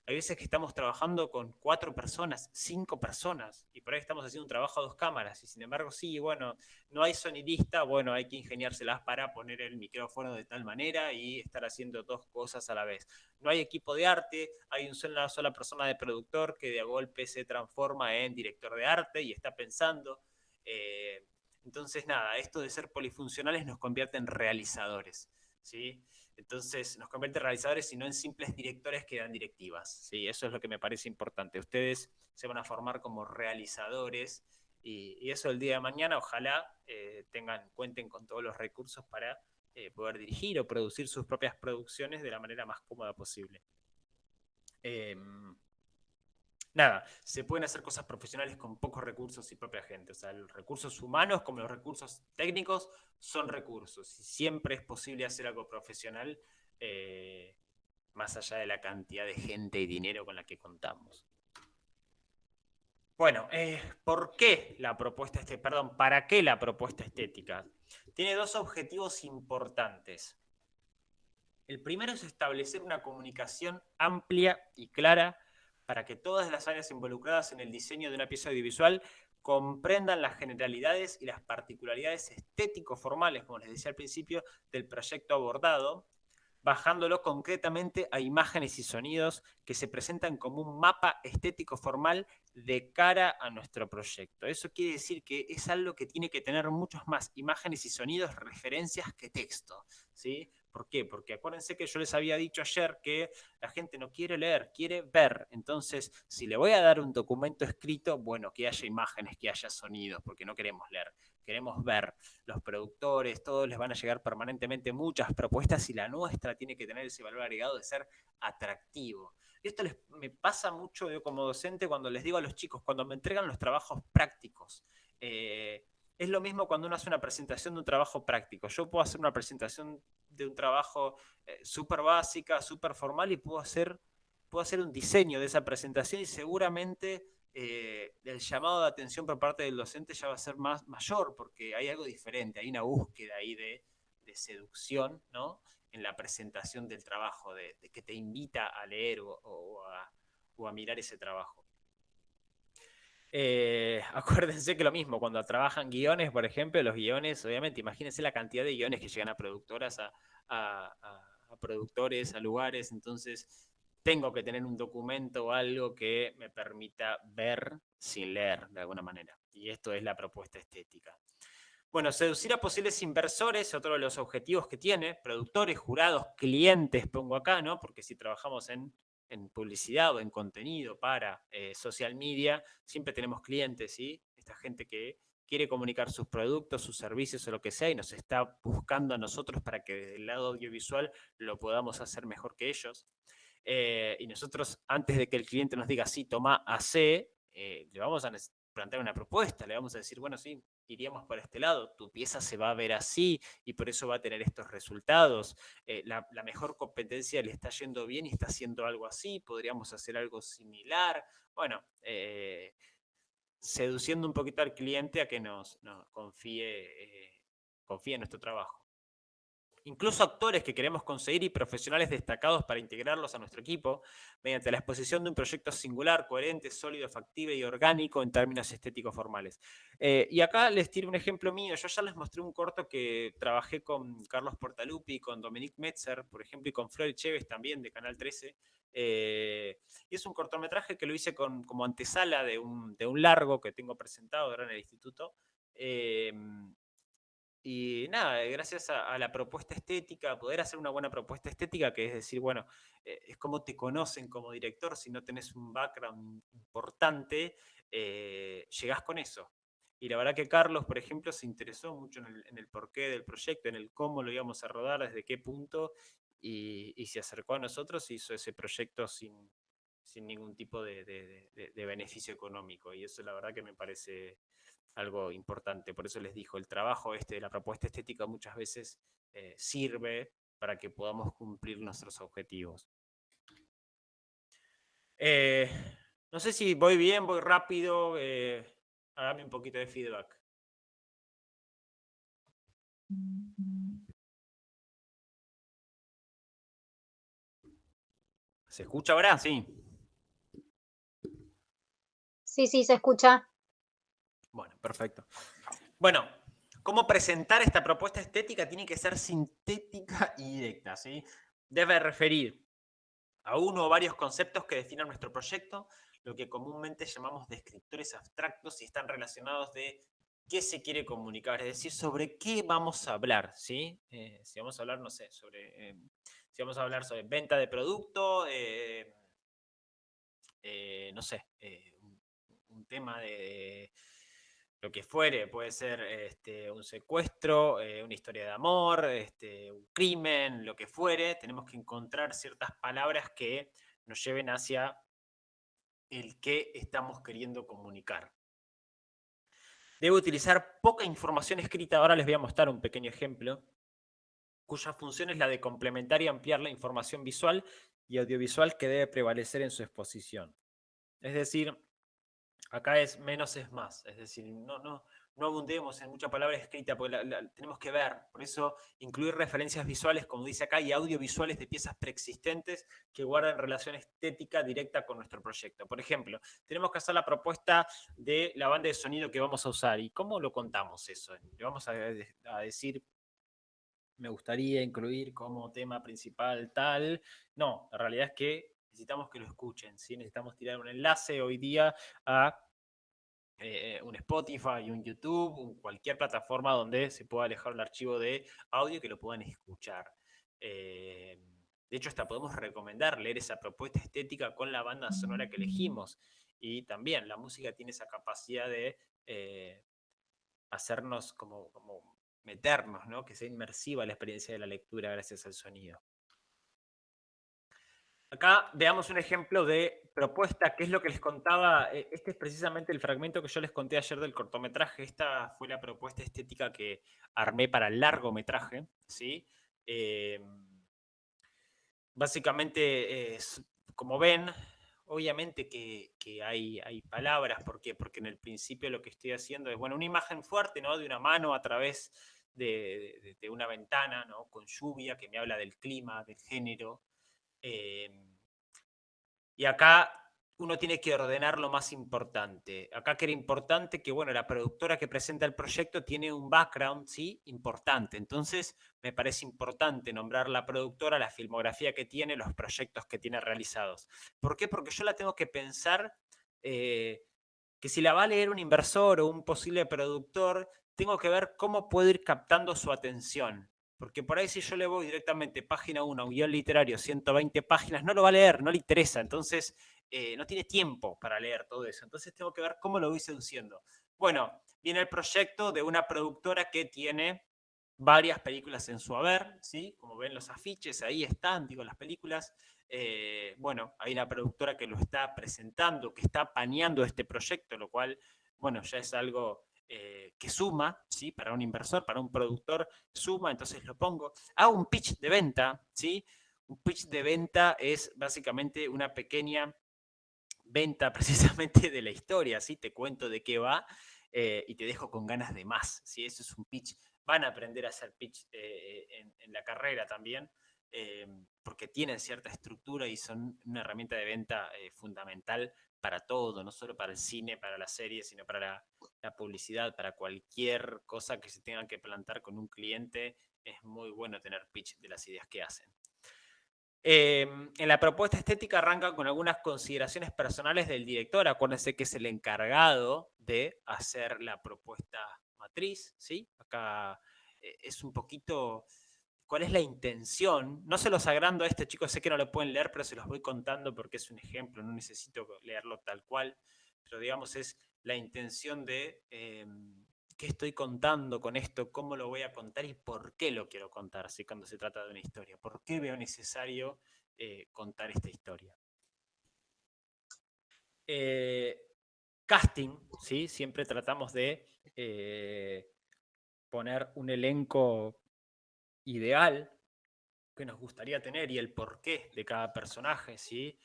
Hay veces que estamos trabajando con 4 personas, 5 personas, y por ahí estamos haciendo un trabajo a 2 cámaras, y sin embargo, sí, bueno, no hay sonidista, bueno, hay que ingeniárselas para poner el micrófono de tal manera y estar haciendo 2 cosas a la vez. No hay equipo de arte, hay una sola persona de productor que de a golpe se transforma en director de arte y está pensando. Eh, entonces, nada, esto de ser polifuncionales nos convierte en realizadores, ¿sí? Entonces nos convierte en realizadores y no en simples directores que dan directivas. ¿Sí? Eso es lo que me parece importante. Ustedes se van a formar como realizadores y eso el día de mañana ojalá cuenten con todos los recursos para poder dirigir o producir sus propias producciones de la manera más cómoda posible. Nada, se pueden hacer cosas profesionales con pocos recursos y propia gente. O sea, los recursos humanos como los recursos técnicos son recursos. Y siempre es posible hacer algo profesional más allá de la cantidad de gente y dinero con la que contamos. Bueno, ¿por qué la propuesta perdón, ¿para qué la propuesta estética? Tiene 2 objetivos importantes. El primero es establecer una comunicación amplia y clara para que todas las áreas involucradas en el diseño de una pieza audiovisual comprendan las generalidades y las particularidades estético-formales, como les decía al principio, del proyecto abordado, bajándolo concretamente a imágenes y sonidos que se presentan como un mapa estético formal de cara a nuestro proyecto. Eso quiere decir que es algo que tiene que tener muchos más imágenes y sonidos, referencias que texto, ¿sí? ¿Por qué? Porque acuérdense que yo les había dicho ayer que la gente no quiere leer, quiere ver. Entonces, si le voy a dar un documento escrito, bueno, que haya imágenes, que haya sonidos, porque no queremos leer, queremos ver. Los productores, todos les van a llegar permanentemente muchas propuestas y la nuestra tiene que tener ese valor agregado de ser atractivo. Y esto me pasa mucho yo como docente cuando les digo a los chicos, cuando me entregan los trabajos prácticos. Es lo mismo cuando uno hace una presentación de un trabajo práctico. Yo puedo hacer una presentación de un trabajo súper básica, súper formal y puedo hacer un diseño de esa presentación y seguramente el llamado de atención por parte del docente ya va a ser mayor porque hay algo diferente, hay una búsqueda ahí de seducción, ¿no? En la presentación del trabajo, de que te invita a leer o a mirar ese trabajo. Acuérdense que lo mismo, cuando trabajan guiones, por ejemplo, los guiones, obviamente, imagínense la cantidad de guiones que llegan a productoras, a productores, a lugares, entonces tengo que tener un documento o algo que me permita ver sin leer, de alguna manera. Y esto es la propuesta estética. Bueno, seducir a posibles inversores, otro de los objetivos que tiene, productores, jurados, clientes, pongo acá, ¿no? Porque si trabajamos en publicidad o en contenido para social media, siempre tenemos clientes, ¿sí? Esta gente que quiere comunicar sus productos, sus servicios o lo que sea y nos está buscando a nosotros para que desde el lado audiovisual lo podamos hacer mejor que ellos. Y nosotros, antes de que el cliente nos diga, sí, toma AC, le vamos a plantear una propuesta, le vamos a decir, bueno, sí, iríamos por este lado, tu pieza se va a ver así y por eso va a tener estos resultados. La mejor competencia le está yendo bien y está haciendo algo así, podríamos hacer algo similar. Bueno, seduciendo un poquito al cliente a que nos confíe en nuestro trabajo. Incluso actores que queremos conseguir y profesionales destacados para integrarlos a nuestro equipo mediante la exposición de un proyecto singular, coherente, sólido, factible y orgánico en términos estéticos formales. Y acá les tiro un ejemplo mío. Yo ya les mostré un corto que trabajé con Carlos Portalupi, con Dominique Metzer, por ejemplo, y con Flor Chévez también de Canal 13. Y es un cortometraje que lo hice como antesala de un largo que tengo presentado ahora en el instituto. Y nada, gracias a la propuesta estética, a poder hacer una buena propuesta estética, que es decir, bueno, es como te conocen como director, si no tenés un background importante, llegás con eso. Y la verdad que Carlos, por ejemplo, se interesó mucho en el porqué del proyecto, en el cómo lo íbamos a rodar, desde qué punto, y se acercó a nosotros y hizo ese proyecto sin sin ningún tipo de beneficio económico. Y eso la verdad que me parece algo importante. Por eso les digo, el trabajo de la propuesta estética muchas veces sirve para que podamos cumplir nuestros objetivos. No sé si voy bien, voy rápido. Hágame un poquito de feedback. ¿Se escucha ahora? Sí. Sí, sí, se escucha. Bueno, perfecto. Bueno, ¿cómo presentar esta propuesta estética? Tiene que ser sintética y directa, ¿sí? Debe referir a uno o varios conceptos que definan nuestro proyecto, lo que comúnmente llamamos descriptores abstractos y están relacionados de qué se quiere comunicar, es decir, sobre qué vamos a hablar, ¿sí? Si vamos a hablar, no sé, si vamos a hablar sobre venta de producto, no sé, un tema de lo que fuere, puede ser un secuestro, una historia de amor, un crimen, lo que fuere, tenemos que encontrar ciertas palabras que nos lleven hacia el que estamos queriendo comunicar. Debe utilizar poca información escrita, ahora les voy a mostrar un pequeño ejemplo, cuya función es la de complementar y ampliar la información visual y audiovisual que debe prevalecer en su exposición. Es decir, acá es menos es más, es decir, no abundemos en mucha palabra escrita porque tenemos que ver, por eso incluir referencias visuales, como dice acá, y audiovisuales de piezas preexistentes que guardan relación estética directa con nuestro proyecto. Por ejemplo, tenemos que hacer la propuesta de la banda de sonido que vamos a usar. ¿Y cómo lo contamos eso? Le vamos a decir, me gustaría incluir como tema principal tal. No, la realidad es que necesitamos que lo escuchen, ¿sí? Necesitamos tirar un enlace hoy día a un Spotify, un YouTube, cualquier plataforma donde se pueda alejar el archivo de audio que lo puedan escuchar. De hecho, hasta podemos recomendar leer esa propuesta estética con la banda sonora que elegimos. Y también la música tiene esa capacidad de hacernos como meternos, ¿no? Que sea inmersiva la experiencia de la lectura gracias al sonido. Acá veamos un ejemplo de propuesta, que es lo que les contaba. Este es precisamente el fragmento que yo les conté ayer del cortometraje. Esta fue la propuesta estética que armé para el largometraje, ¿sí? Básicamente, como ven, obviamente que hay palabras. ¿Por qué? Porque en el principio lo que estoy haciendo es, bueno, una imagen fuerte, ¿no? De una mano a través de una ventana, ¿no? Con lluvia, que me habla del clima, del género. Y acá uno tiene que ordenar lo más importante. Acá que era importante que, bueno, la productora que presenta el proyecto tiene un background, ¿sí? Importante. Entonces, me parece importante nombrar la productora, la filmografía que tiene, los proyectos que tiene realizados. ¿Por qué? Porque yo la tengo que pensar que si la va a leer un inversor o un posible productor, tengo que ver cómo puedo ir captando su atención. Porque por ahí si yo le voy directamente página 1 a un guión literario, 120 páginas, no lo va a leer, no le interesa. Entonces, no tiene tiempo para leer todo eso. Entonces tengo que ver cómo lo voy seduciendo. Bueno, viene el proyecto de una productora que tiene varias películas en su haber, ¿sí? Como ven los afiches, ahí están, digo, las películas. Bueno, hay una productora que lo está presentando, que está paneando este proyecto, lo cual, bueno, ya es algo que suma, ¿sí? Para un inversor, para un productor, suma, entonces lo pongo. Hago un pitch de venta, ¿sí? Un pitch de venta es básicamente una pequeña venta precisamente de la historia, ¿sí? Te cuento de qué va y te dejo con ganas de más, ¿sí? Eso es un pitch. Van a aprender a hacer pitch en la carrera también, porque tienen cierta estructura y son una herramienta de venta fundamental para todo, no solo para el cine, para la serie, sino para la publicidad, para cualquier cosa que se tengan que plantar con un cliente. Es muy bueno tener pitch de las ideas que hacen. En la propuesta estética arranca con algunas consideraciones personales del director. Acuérdense que es el encargado de hacer la propuesta matriz, ¿sí? Acá es un poquito cuál es la intención. No se los agrando a este, chicos, sé que no lo pueden leer, pero se los voy contando porque es un ejemplo, no necesito leerlo tal cual, pero digamos es la intención de qué estoy contando con esto, cómo lo voy a contar y por qué lo quiero contar, ¿sí? Cuando se trata de una historia. ¿Por qué veo necesario contar esta historia? Casting, ¿sí? Siempre tratamos de poner un elenco ideal que nos gustaría tener y el porqué de cada personaje, ¿sí?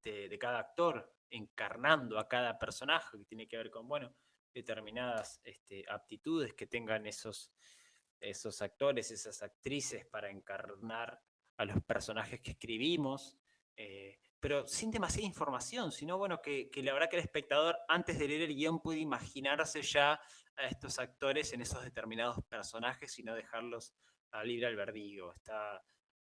De cada actor encarnando a cada personaje, que tiene que ver con, bueno, determinadas aptitudes que tengan esos actores, esas actrices para encarnar a los personajes que escribimos, pero sin demasiada información, sino bueno, que la verdad que el espectador antes de leer el guión puede imaginarse ya a estos actores en esos determinados personajes y no dejarlos a libre albedrío.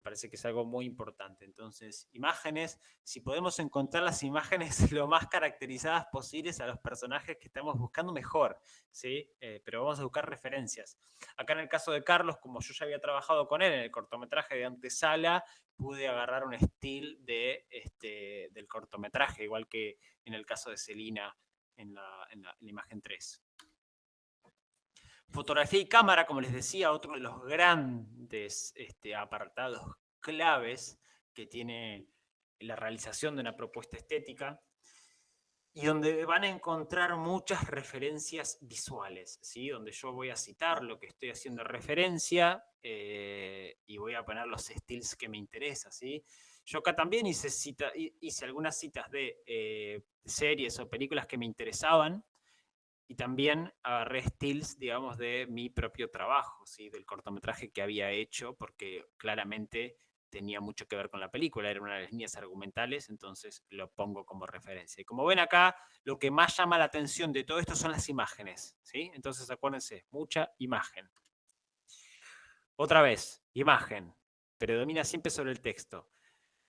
Parece que es algo muy importante. Entonces, imágenes, si podemos encontrar las imágenes lo más caracterizadas posibles a los personajes que estamos buscando, mejor, ¿sí? Pero vamos a buscar referencias. Acá en el caso de Carlos, como yo ya había trabajado con él en el cortometraje de Antesala, pude agarrar un estilo del cortometraje, igual que en el caso de Celina en la imagen 3. Fotografía y cámara, como les decía, otro de los grandes apartados claves que tiene la realización de una propuesta estética y donde van a encontrar muchas referencias visuales, ¿sí? Donde yo voy a citar lo que estoy haciendo referencia y voy a poner los estilos que me interesan, ¿sí? Yo acá también hice algunas citas de series o películas que me interesaban, y también agarré stills, digamos, de mi propio trabajo, ¿sí? Del cortometraje que había hecho, porque claramente tenía mucho que ver con la película, era una de las líneas argumentales, entonces lo pongo como referencia. Y como ven acá, lo que más llama la atención de todo esto son las imágenes, ¿sí? Entonces acuérdense, mucha imagen. Otra vez, imagen, predomina siempre sobre el texto.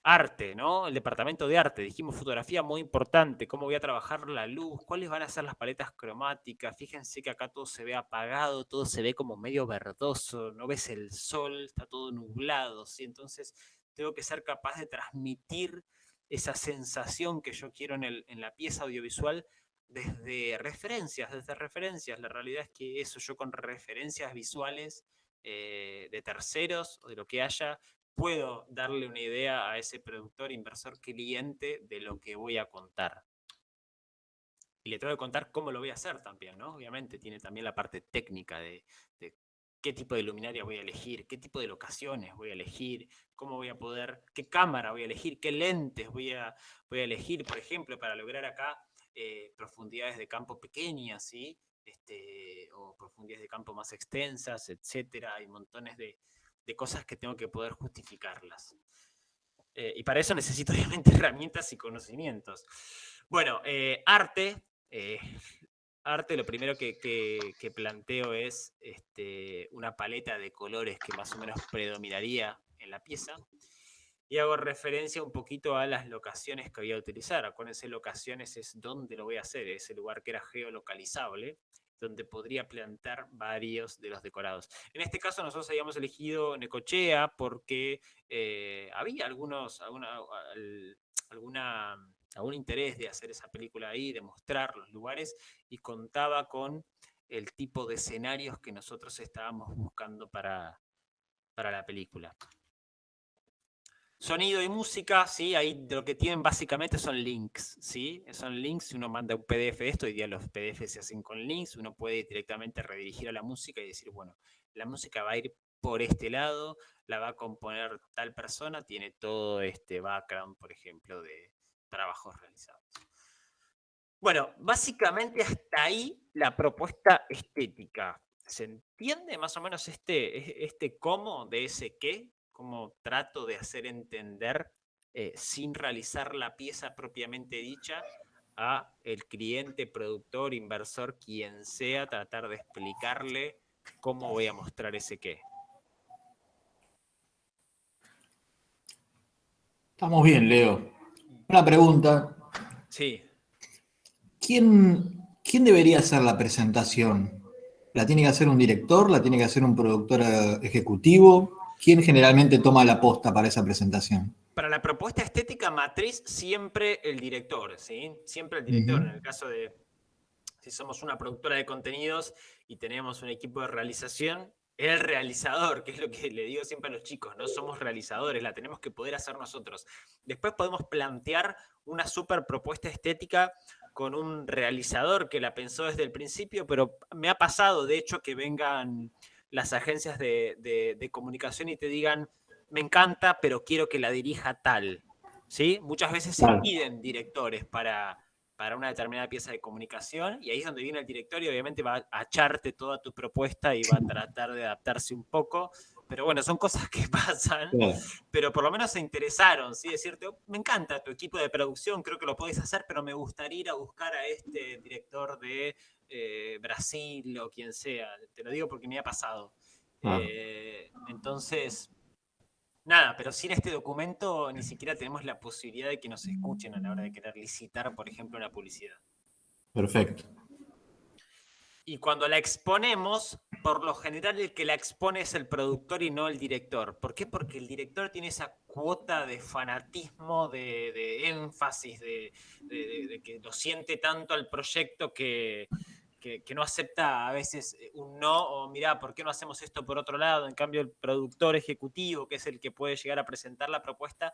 Arte, ¿no? El departamento de arte, dijimos fotografía muy importante, cómo voy a trabajar la luz, cuáles van a ser las paletas cromáticas. Fíjense que acá todo se ve apagado, todo se ve como medio verdoso, no ves el sol, está todo nublado, ¿sí? Entonces tengo que ser capaz de transmitir esa sensación que yo quiero en la pieza audiovisual desde referencias. La realidad es que eso, yo con referencias visuales de terceros o de lo que haya, puedo darle una idea a ese productor, inversor, cliente de lo que voy a contar. Y le tengo que contar cómo lo voy a hacer también, ¿no? Obviamente tiene también la parte técnica de qué tipo de luminaria voy a elegir, qué tipo de locaciones voy a elegir, cómo voy a poder, qué cámara voy a elegir, qué lentes voy a elegir, por ejemplo, para lograr acá profundidades de campo pequeñas, ¿sí? O profundidades de campo más extensas, etcétera. Hay montones de cosas que tengo que poder justificarlas. Y para eso necesito obviamente herramientas y conocimientos. Bueno, arte, lo primero que planteo es una paleta de colores que más o menos predominaría en la pieza. Y hago referencia un poquito a las locaciones que voy a utilizar. Acuérdense, locaciones es donde lo voy a hacer, ese lugar que era geolocalizable, donde podría plantar varios de los decorados. En este caso nosotros habíamos elegido Necochea porque había algún interés de hacer esa película ahí, de mostrar los lugares, y contaba con el tipo de escenarios que nosotros estábamos buscando para la película. Sonido y música, ¿sí? Ahí lo que tienen básicamente son links, ¿sí? Son links, si uno manda un PDF de esto, hoy día los PDF se hacen con links, uno puede directamente redirigir a la música y decir, bueno, la música va a ir por este lado, la va a componer tal persona, tiene todo este background, por ejemplo, de trabajos realizados. Bueno, básicamente hasta ahí la propuesta estética. ¿Se entiende más o menos este cómo de ese qué? ¿Cómo trato de hacer entender sin realizar la pieza propiamente dicha a el cliente, productor, inversor, quien sea, tratar de explicarle cómo voy a mostrar ese qué? Estamos bien, Leo. Una pregunta. Sí. ¿Quién debería hacer la presentación? ¿La tiene que hacer un director? ¿La tiene que hacer un productor ejecutivo? ¿Quién generalmente toma la posta para esa presentación? Para la propuesta estética matriz, siempre el director, ¿sí? Siempre el director. En el caso de, si somos una productora de contenidos y tenemos un equipo de realización, el realizador, que es lo que le digo siempre a los chicos, no somos realizadores, la tenemos que poder hacer nosotros. Después podemos plantear una super propuesta estética con un realizador que la pensó desde el principio, pero me ha pasado, de hecho, que vengan las agencias de comunicación y te digan, me encanta, pero quiero que la dirija tal. ¿Sí? Muchas veces se Claro. piden directores para una determinada pieza de comunicación, y ahí es donde viene el director y obviamente va a echarte toda tu propuesta y va a tratar de adaptarse un poco, pero bueno, son cosas que pasan, Claro. pero por lo menos se interesaron, ¿sí? Decirte, me encanta tu equipo de producción, creo que lo podés hacer, pero me gustaría ir a buscar a este director de Brasil o quien sea, te lo digo porque me ha pasado. Entonces... Nada, pero sin este documento ni siquiera tenemos la posibilidad de que nos escuchen a la hora de querer licitar, por ejemplo, una publicidad. Perfecto. Y cuando la exponemos, por lo general el que la expone es el productor y no el director. ¿Por qué? Porque el director tiene esa cuota de fanatismo, de énfasis, de que lo siente tanto al proyecto que no acepta a veces un no, o mirá, ¿por qué no hacemos esto por otro lado? En cambio, el productor ejecutivo, que es el que puede llegar a presentar la propuesta,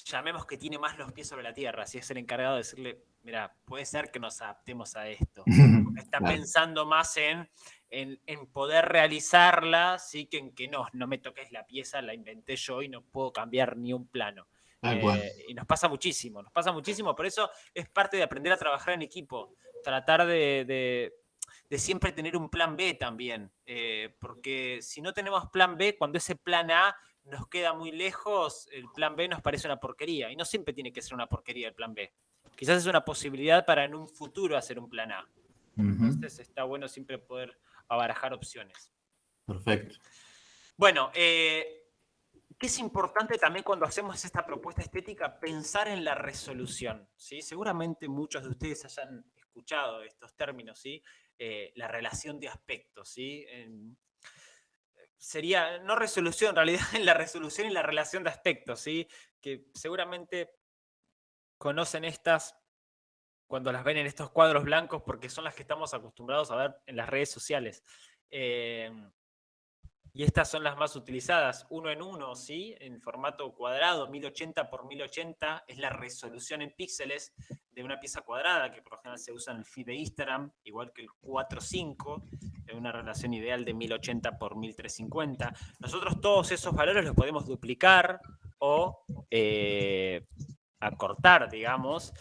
llamemos que tiene más los pies sobre la tierra, si es el encargado de decirle, mira, puede ser que nos adaptemos a esto. Porque está Claro. pensando más en poder realizarla, ¿sí? Que en que no me toques la pieza, la inventé yo y no puedo cambiar ni un plano. Tal cual. Y nos pasa muchísimo, por eso es parte de aprender a trabajar en equipo, tratar de siempre tener un plan B también, porque si no tenemos plan B, cuando ese plan A nos queda muy lejos, el plan B nos parece una porquería, y no siempre tiene que ser una porquería el plan B. Quizás es una posibilidad para en un futuro hacer un plan A. Entonces está bueno siempre poder abarajar opciones. Perfecto. Bueno, que es importante también cuando hacemos esta propuesta estética pensar en la resolución, ¿sí? Seguramente muchos de ustedes hayan escuchado estos términos, ¿sí? La relación de aspectos, ¿sí? Sería, no resolución, en realidad, en la resolución y la relación de aspectos, ¿sí? Que seguramente conocen estas cuando las ven en estos cuadros blancos porque son las que estamos acostumbrados a ver en las redes sociales. Y estas son las más utilizadas, 1 en 1, ¿sí? En formato cuadrado, 1080 por 1080, es la resolución en píxeles de una pieza cuadrada, que por lo general se usa en el feed de Instagram, igual que el 4:5, en una relación ideal de 1080 por 1350. Nosotros todos esos valores los podemos duplicar o acortar, digamos,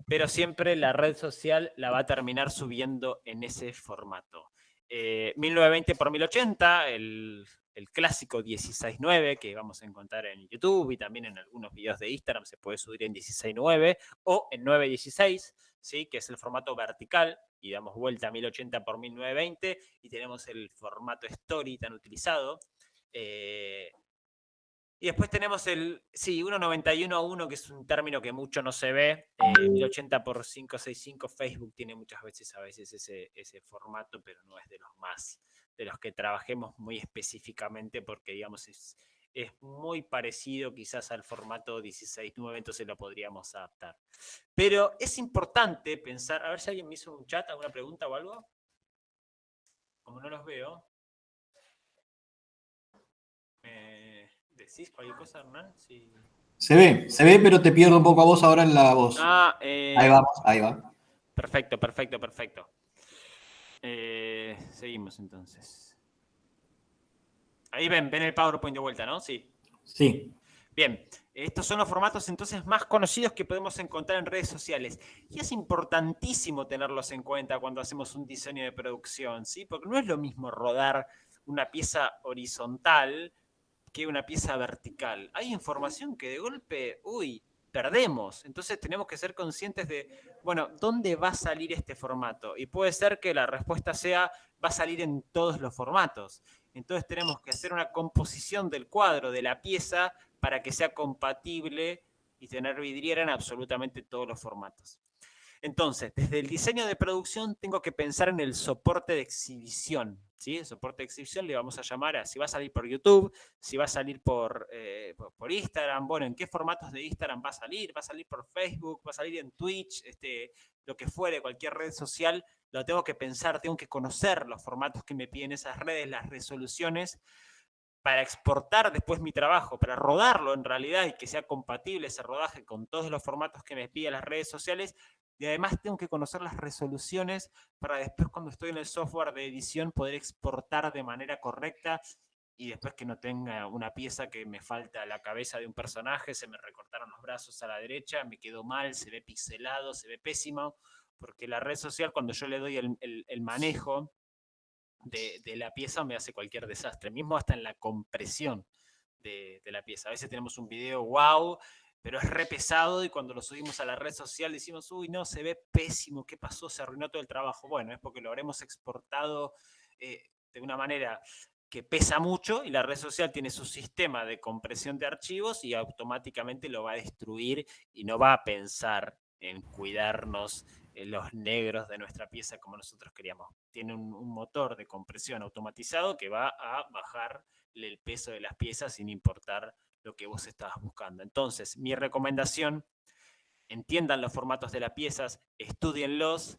pero siempre la red social la va a terminar subiendo en ese formato. 1920 por 1080, el clásico 16:9 que vamos a encontrar en YouTube y también en algunos videos de Instagram se puede subir en 16:9 o en 9:16, ¿sí? Que es el formato vertical, y damos vuelta a 1080 por 1920 y tenemos el formato story tan utilizado. Y después tenemos el 1.91:1, que es un término que mucho no se ve. 1080 por 565, Facebook tiene muchas veces ese formato, pero no es de los más, de los que trabajemos muy específicamente, porque digamos es muy parecido quizás al formato 16:9, entonces lo podríamos adaptar. Pero es importante pensar, a ver si alguien me hizo un chat, alguna pregunta o algo. Como no los veo. ¿Decís cualquier cosa, Hernán? Sí. Se ve, pero te pierdo un poco a vos ahora en la voz. Ahí vamos, ahí va. Perfecto. Seguimos entonces. Ahí ven el PowerPoint de vuelta, ¿no? Sí. Sí. Bien, estos son los formatos entonces más conocidos que podemos encontrar en redes sociales. Y es importantísimo tenerlos en cuenta cuando hacemos un diseño de producción, ¿sí? Porque no es lo mismo rodar una pieza horizontal que una pieza vertical. Hay información que de golpe, perdemos. Entonces tenemos que ser conscientes de, bueno, ¿dónde va a salir este formato? Y puede ser que la respuesta sea, va a salir en todos los formatos. Entonces tenemos que hacer una composición del cuadro, de la pieza, para que sea compatible y tener vidriera en absolutamente todos los formatos. Entonces, desde el diseño de producción tengo que pensar en el soporte de exhibición, ¿sí? El soporte de exhibición le vamos a llamar a si va a salir por YouTube, si va a salir por Instagram, bueno, en qué formatos de Instagram va a salir por Facebook, va a salir en Twitch, lo que fuere, cualquier red social, lo tengo que pensar, tengo que conocer los formatos que me piden esas redes, las resoluciones, para exportar después mi trabajo, para rodarlo en realidad y que sea compatible ese rodaje con todos los formatos que me piden las redes sociales. Y además tengo que conocer las resoluciones para después, cuando estoy en el software de edición, poder exportar de manera correcta y después que no tenga una pieza que me falta la cabeza de un personaje, se me recortaron los brazos a la derecha, me quedó mal, se ve pixelado, se ve pésimo, porque la red social, cuando yo le doy el manejo de la pieza, me hace cualquier desastre, mismo hasta en la compresión de la pieza. A veces tenemos un video wow, pero es re pesado y cuando lo subimos a la red social decimos, uy, no, se ve pésimo, ¿qué pasó? Se arruinó todo el trabajo. Bueno, es porque lo habremos exportado de una manera que pesa mucho y la red social tiene su sistema de compresión de archivos y automáticamente lo va a destruir y no va a pensar en cuidarnos los negros de nuestra pieza como nosotros queríamos. Tiene un motor de compresión automatizado que va a bajar el peso de las piezas sin importar lo que vos estabas buscando. Entonces, mi recomendación, entiendan los formatos de las piezas, estudienlos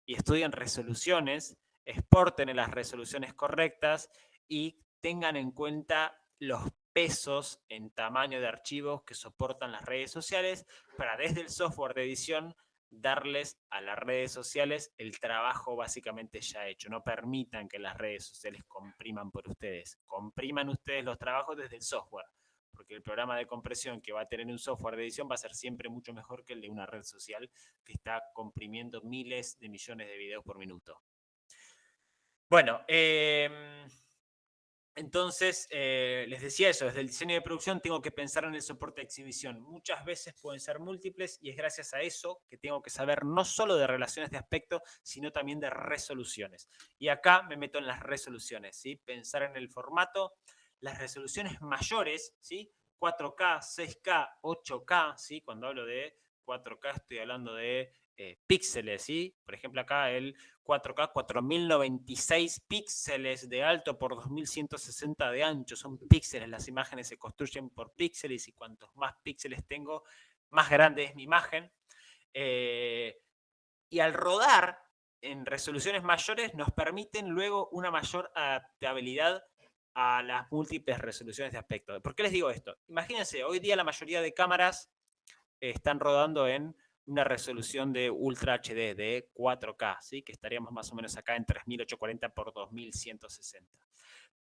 y estudien resoluciones, exporten en las resoluciones correctas y tengan en cuenta los pesos en tamaño de archivos que soportan las redes sociales para desde el software de edición darles a las redes sociales el trabajo básicamente ya hecho. No permitan que las redes sociales compriman por ustedes. Compriman ustedes los trabajos desde el software, porque el programa de compresión que va a tener un software de edición va a ser siempre mucho mejor que el de una red social que está comprimiendo miles de millones de videos por minuto. Bueno, entonces, les decía eso, desde el diseño de producción tengo que pensar en el soporte de exhibición. Muchas veces pueden ser múltiples y es gracias a eso que tengo que saber no solo de relaciones de aspecto, sino también de resoluciones. Y acá me meto en las resoluciones, ¿sí? Pensar en el formato, las resoluciones mayores, ¿sí? 4K, 6K, 8K, ¿sí? Cuando hablo de 4K estoy hablando de píxeles, ¿sí? Por ejemplo, acá el 4K, 4096 píxeles de alto por 2160 de ancho. Son píxeles, las imágenes se construyen por píxeles y cuantos más píxeles tengo, más grande es mi imagen. Y al rodar en resoluciones mayores nos permiten luego una mayor adaptabilidad a las múltiples resoluciones de aspecto. ¿Por qué les digo esto? Imagínense, hoy día la mayoría de cámaras están rodando en una resolución de Ultra HD de 4K, ¿sí? Que estaríamos más o menos acá en 3840 por 2160.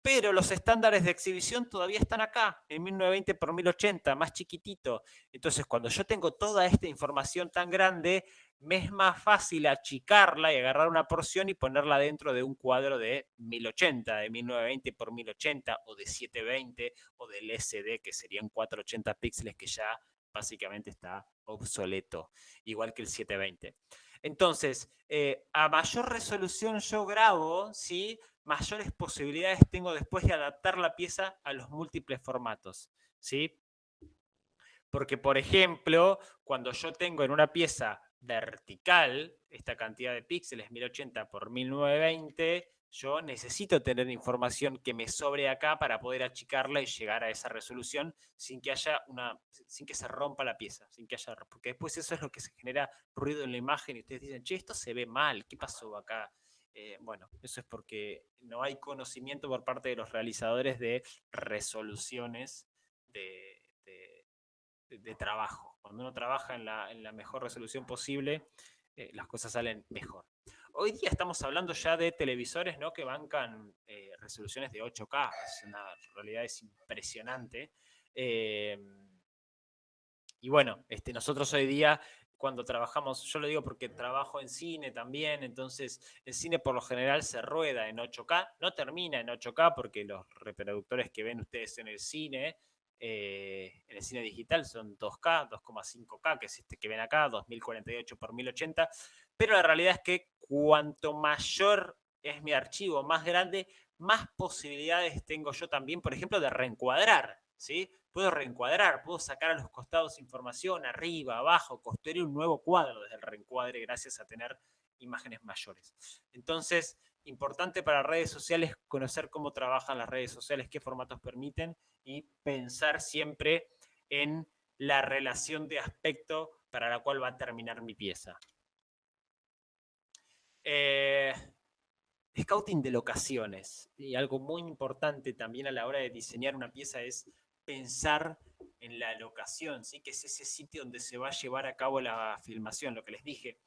Pero los estándares de exhibición todavía están acá, en 1920 por 1080, más chiquitito. Entonces, cuando yo tengo toda esta información tan grande, me es más fácil achicarla y agarrar una porción y ponerla dentro de un cuadro de 1080, de 1920 por 1080, o de 720, o del SD, que serían 480 píxeles, que ya básicamente está obsoleto, igual que el 720. Entonces, a mayor resolución yo grabo, ¿sí? Mayores posibilidades tengo después de adaptar la pieza a los múltiples formatos, ¿sí? Porque, por ejemplo, cuando yo tengo en una pieza vertical esta cantidad de píxeles, 1080 por 1920, yo necesito tener información que me sobre acá para poder achicarla y llegar a esa resolución sin que sin que se rompa la pieza, porque después eso es lo que se genera ruido en la imagen y ustedes dicen, che, esto se ve mal, ¿qué pasó acá? Bueno, eso es porque no hay conocimiento por parte de los realizadores de resoluciones de trabajo. Cuando uno trabaja en la mejor resolución posible, las cosas salen mejor. Hoy día estamos hablando ya de televisores, ¿no? Que bancan resoluciones de 8K. Es una realidad, es impresionante. Y bueno, nosotros hoy día, cuando trabajamos, yo lo digo porque trabajo en cine también, entonces el cine por lo general se rueda en 8K, no termina en 8K porque los reproductores que ven ustedes en el cine digital son 2K, 2,5K, que es este que ven acá, 2048 por 1080, pero la realidad es que cuanto mayor es mi archivo, más grande, más posibilidades tengo yo también, por ejemplo, de reencuadrar, ¿sí? Puedo reencuadrar, puedo sacar a los costados información, arriba, abajo, construir un nuevo cuadro desde el reencuadre gracias a tener imágenes mayores. Entonces, importante para redes sociales conocer cómo trabajan las redes sociales, qué formatos permiten y pensar siempre en la relación de aspecto para la cual va a terminar mi pieza. Scouting de locaciones. Y algo muy importante también a la hora de diseñar una pieza es pensar en la locación, ¿sí? Que es ese sitio donde se va a llevar a cabo la filmación, lo que les dije.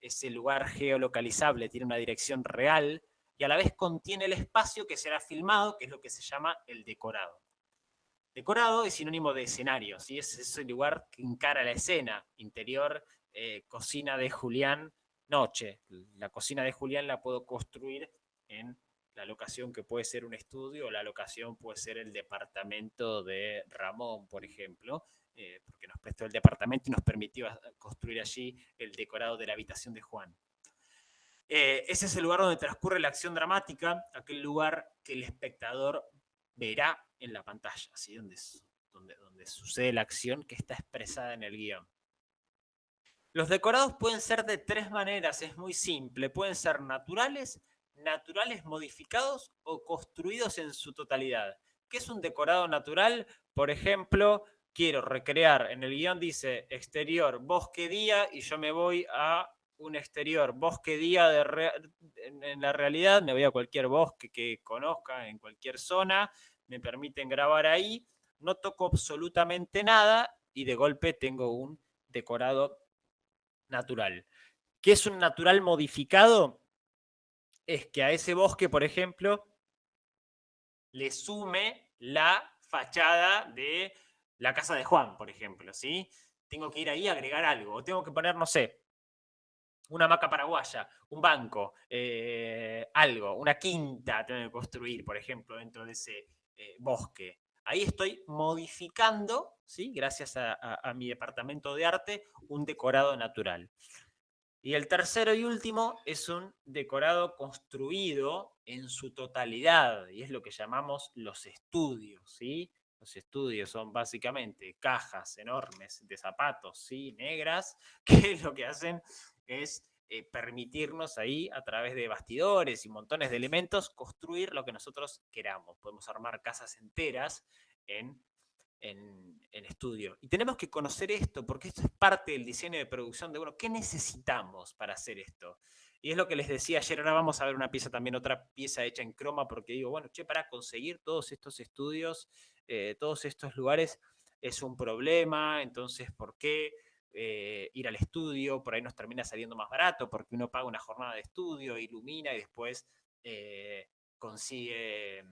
Ese lugar geolocalizable tiene una dirección real y a la vez contiene el espacio que será filmado, que es lo que se llama el decorado. Decorado es sinónimo de escenario, ¿sí? Es ese lugar que encara la escena, interior, cocina de Julián, noche. La cocina de Julián la puedo construir en la locación que puede ser un estudio, o la locación puede ser el departamento de Ramón, por ejemplo, porque nos prestó el departamento y nos permitió construir allí el decorado de la habitación de Juan. Ese es el lugar donde transcurre la acción dramática, aquel lugar que el espectador verá en la pantalla, ¿sí? donde sucede la acción que está expresada en el guión. Los decorados pueden ser de tres maneras, es muy simple. Pueden ser naturales, naturales modificados o construidos en su totalidad. ¿Qué es un decorado natural? Por ejemplo, quiero recrear, en el guión dice exterior, bosque, día, y yo me voy a un exterior, bosque, día, en la realidad me voy a cualquier bosque que conozca, en cualquier zona, me permiten grabar ahí, no toco absolutamente nada y de golpe tengo un decorado natural. ¿Qué es un natural modificado? Es que a ese bosque, por ejemplo, le sume la fachada de la casa de Juan, por ejemplo, ¿sí? Tengo que ir ahí a agregar algo, o tengo que poner, no sé, una hamaca paraguaya, un banco, algo, una quinta tengo que construir, por ejemplo, dentro de ese bosque. Ahí estoy modificando, ¿sí? Gracias a mi departamento de arte, un decorado natural. Y el tercero y último es un decorado construido en su totalidad, y es lo que llamamos los estudios, ¿sí? Los estudios son básicamente cajas enormes de zapatos, ¿sí? Negras, que lo que hacen es permitirnos ahí, a través de bastidores y montones de elementos, construir lo que nosotros queramos. Podemos armar casas enteras en estudio. Y tenemos que conocer esto, porque esto es parte del diseño de producción de uno. ¿Qué necesitamos para hacer esto? Y es lo que les decía ayer, ahora vamos a ver una pieza también, otra pieza hecha en croma, porque digo, bueno, para conseguir todos estos estudios, todos estos lugares, es un problema, entonces, ¿por qué? Ir al estudio, por ahí nos termina saliendo más barato, porque uno paga una jornada de estudio, ilumina y después consigue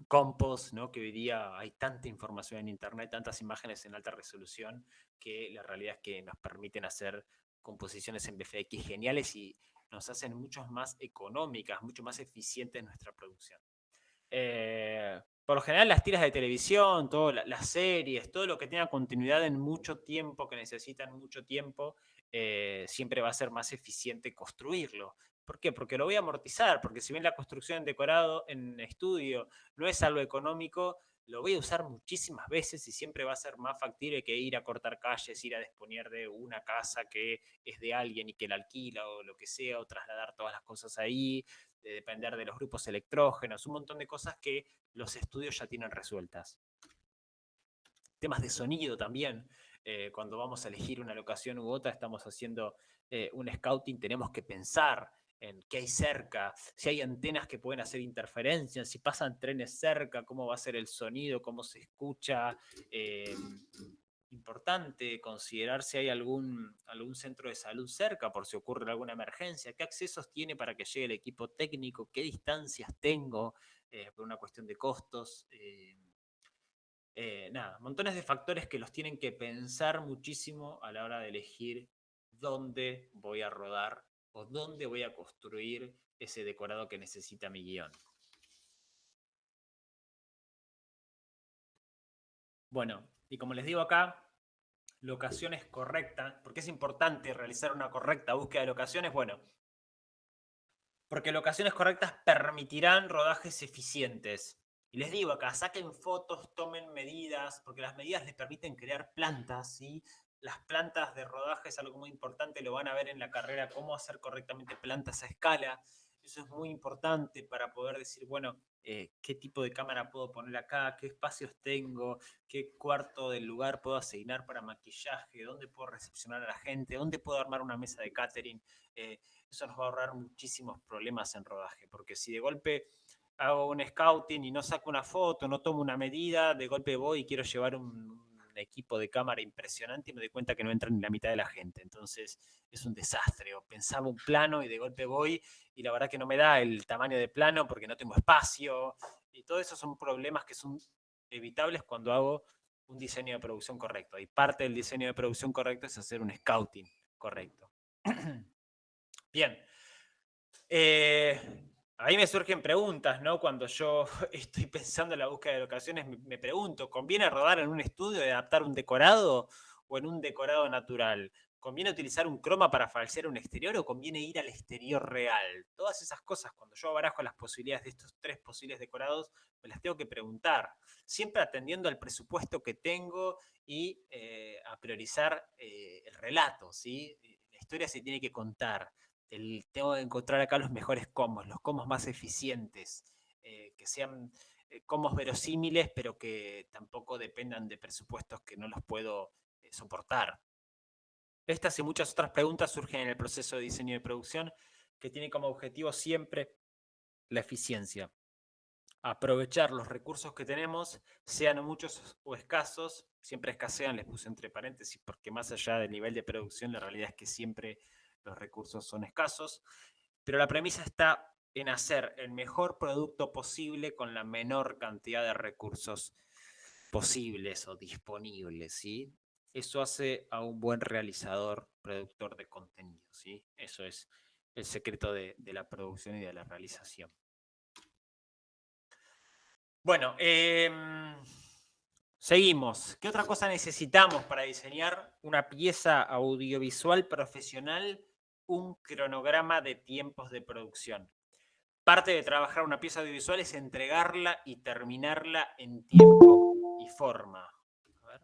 Compost, ¿no? Que hoy día hay tanta información en internet, tantas imágenes en alta resolución, que la realidad es que nos permiten hacer composiciones en BFX geniales y nos hacen mucho más económicas, mucho más eficientes nuestra producción. Por lo general, las tiras de televisión, las series, todo lo que tenga continuidad en mucho tiempo, que necesitan mucho tiempo, siempre va a ser más eficiente construirlo. ¿Por qué? Porque lo voy a amortizar, porque si bien la construcción en decorado, en estudio, no es algo económico, lo voy a usar muchísimas veces y siempre va a ser más factible que ir a cortar calles, ir a disponer de una casa que es de alguien y que la alquila o lo que sea, o trasladar todas las cosas ahí, de depender de los grupos electrógenos, un montón de cosas que los estudios ya tienen resueltas. Temas de sonido también. Cuando vamos a elegir una locación u otra, estamos haciendo un scouting, tenemos que pensar en qué hay cerca, si hay antenas que pueden hacer interferencias, si pasan trenes cerca, cómo va a ser el sonido, cómo se escucha. Importante considerar si hay algún centro de salud cerca por si ocurre alguna emergencia, qué accesos tiene para que llegue el equipo técnico, qué distancias tengo por una cuestión de costos. Nada, montones de factores que los tienen que pensar muchísimo a la hora de elegir dónde voy a rodar o dónde voy a construir ese decorado que necesita mi guión. Bueno, y como les digo acá, locaciones correctas. ¿Por qué es importante realizar una correcta búsqueda de locaciones? Bueno, porque locaciones correctas permitirán rodajes eficientes. Y les digo acá, saquen fotos, tomen medidas, porque las medidas les permiten crear plantas, ¿sí? Las plantas de rodaje es algo muy importante, lo van a ver en la carrera, cómo hacer correctamente plantas a escala. Eso es muy importante para poder decir, bueno, qué tipo de cámara puedo poner acá, qué espacios tengo, qué cuarto del lugar puedo asignar para maquillaje, dónde puedo recepcionar a la gente, dónde puedo armar una mesa de catering. Eso nos va a ahorrar muchísimos problemas en rodaje, porque si de golpe hago un scouting y no saco una foto, no tomo una medida, de golpe voy y quiero llevar un equipo de cámara impresionante y me doy cuenta que no entra ni la mitad de la gente. Entonces es un desastre. O pensaba un plano y de golpe voy y la verdad que no me da el tamaño de plano porque no tengo espacio. Y todo eso son problemas que son evitables cuando hago un diseño de producción correcto. Y parte del diseño de producción correcto es hacer un scouting correcto. Bien. Ahí me surgen preguntas, ¿no? Cuando yo estoy pensando en la búsqueda de locaciones, me pregunto, ¿conviene rodar en un estudio y adaptar un decorado o en un decorado natural? ¿Conviene utilizar un croma para falsear un exterior o conviene ir al exterior real? Todas esas cosas, cuando yo barajo las posibilidades de estos 3 posibles decorados, me las tengo que preguntar, siempre atendiendo al presupuesto que tengo y a priorizar el relato, ¿sí? La historia se tiene que contar. Tengo que encontrar acá los mejores comos, los comos más eficientes, que sean comos verosímiles, pero que tampoco dependan de presupuestos que no los puedo soportar. Estas y muchas otras preguntas surgen en el proceso de diseño y producción, que tiene como objetivo siempre la eficiencia. Aprovechar los recursos que tenemos, sean muchos o escasos, siempre escasean, les puse entre paréntesis, porque más allá del nivel de producción, la realidad es que siempre los recursos son escasos, pero la premisa está en hacer el mejor producto posible con la menor cantidad de recursos posibles o disponibles, ¿sí? Eso hace a un buen realizador, productor de contenido, ¿sí? Eso es el secreto de la producción y de la realización. Bueno, seguimos. ¿Qué otra cosa necesitamos para diseñar una pieza audiovisual profesional? Un cronograma de tiempos de producción. Parte de trabajar una pieza audiovisual es entregarla y terminarla en tiempo y forma. A ver.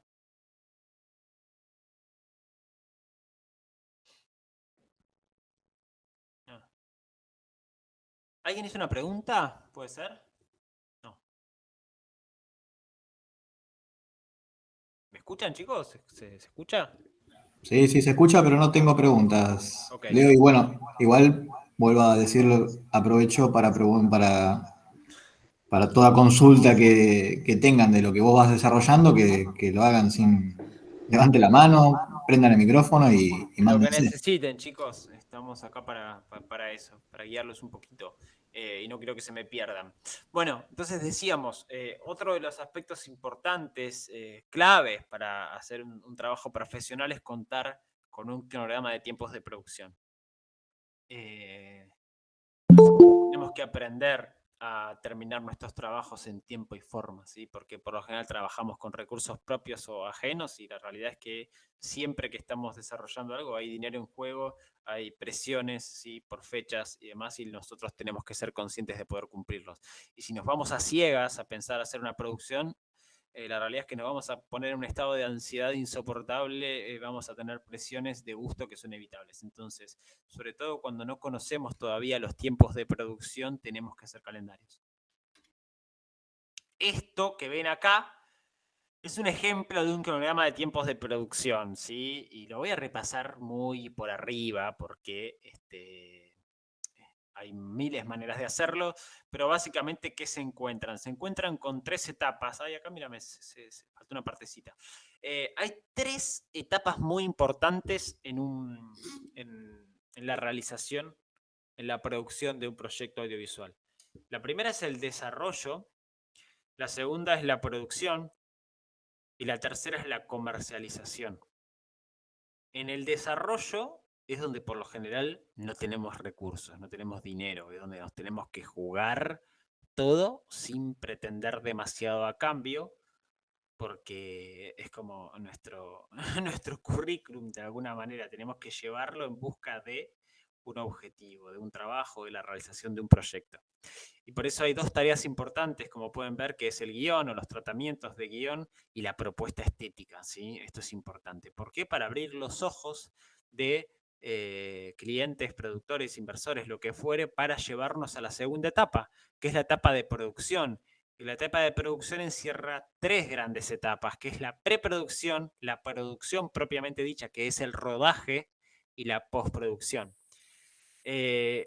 Ah. ¿Alguien hizo una pregunta? ¿Puede ser? No. ¿Me escuchan, chicos? ¿Se escucha? Sí, sí, se escucha, pero no tengo preguntas. Ok. Leo, y bueno, igual vuelvo a decirlo, aprovecho para toda consulta que tengan de lo que vos vas desarrollando, que lo hagan sin, levante la mano, prendan el micrófono y Lo que mándense. necesiten, chicos. Estamos acá para eso, para guiarlos un poquito y no quiero que se me pierdan. Bueno, entonces decíamos, otro de los aspectos importantes, claves para hacer un trabajo profesional es contar con un cronograma de tiempos de producción. Tenemos que aprender a terminar nuestros trabajos en tiempo y forma, ¿sí? Porque por lo general trabajamos con recursos propios o ajenos y la realidad es que siempre que estamos desarrollando algo hay dinero en juego, hay presiones, ¿sí? Por fechas y demás y nosotros tenemos que ser conscientes de poder cumplirlos. Y si nos vamos a ciegas a pensar hacer una producción, la realidad es que nos vamos a poner en un estado de ansiedad insoportable, vamos a tener presiones de gusto que son evitables. Entonces, sobre todo cuando no conocemos todavía los tiempos de producción, tenemos que hacer calendarios. Esto que ven acá es un ejemplo de un cronograma de tiempos de producción, ¿sí? Y lo voy a repasar muy por arriba porque hay miles de maneras de hacerlo, pero básicamente, ¿qué se encuentran? Se encuentran con 3 etapas. Ay, acá mírame, se falta una partecita. Hay 3 etapas muy importantes en la realización, en la producción de un proyecto audiovisual. La primera es el desarrollo, la segunda es la producción y la tercera es la comercialización. En el desarrollo es donde por lo general no tenemos recursos, no tenemos dinero, es donde nos tenemos que jugar todo sin pretender demasiado a cambio, porque es como nuestro currículum de alguna manera, tenemos que llevarlo en busca de un objetivo, de un trabajo, de la realización de un proyecto. Y por eso hay dos tareas importantes, como pueden ver, que es el guión o los tratamientos de guión y la propuesta estética, ¿sí? Esto es importante. ¿Por qué? Para abrir los ojos de clientes, productores, inversores, lo que fuere, para llevarnos a la segunda etapa, que es la etapa de producción. Y la etapa de producción encierra tres grandes etapas, que es la preproducción, la producción propiamente dicha, que es el rodaje, y la postproducción. En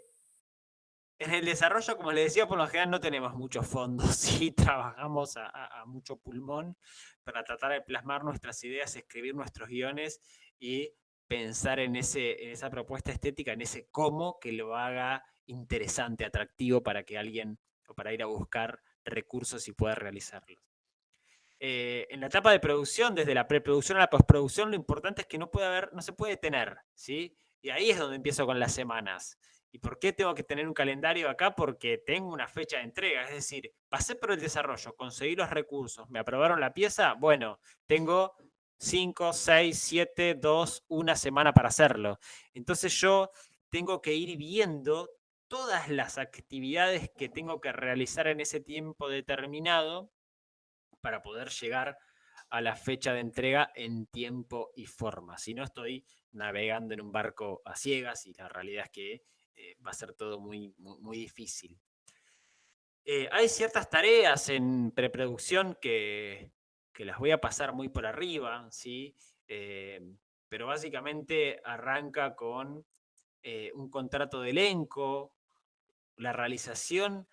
el desarrollo, como les decía, por lo general no tenemos muchos fondos, sí trabajamos a mucho pulmón para tratar de plasmar nuestras ideas, escribir nuestros guiones y pensar en esa propuesta estética, en ese cómo que lo haga interesante, atractivo para que alguien, o para ir a buscar recursos y pueda realizarlos. En la etapa de producción, desde la preproducción a la postproducción, lo importante es que no se puede detener, ¿sí? Y ahí es donde empiezo con las semanas. ¿Y por qué tengo que tener un calendario acá? Porque tengo una fecha de entrega, es decir, pasé por el desarrollo, conseguí los recursos, me aprobaron la pieza, bueno, tengo 5, 6, 7, 2, una semana para hacerlo. Entonces yo tengo que ir viendo todas las actividades que tengo que realizar en ese tiempo determinado para poder llegar a la fecha de entrega en tiempo y forma. Si no, estoy navegando en un barco a ciegas y la realidad es que va a ser todo muy difícil. Hay ciertas tareas en preproducción que las voy a pasar muy por arriba, ¿sí? Pero básicamente arranca con un contrato de elenco, la realización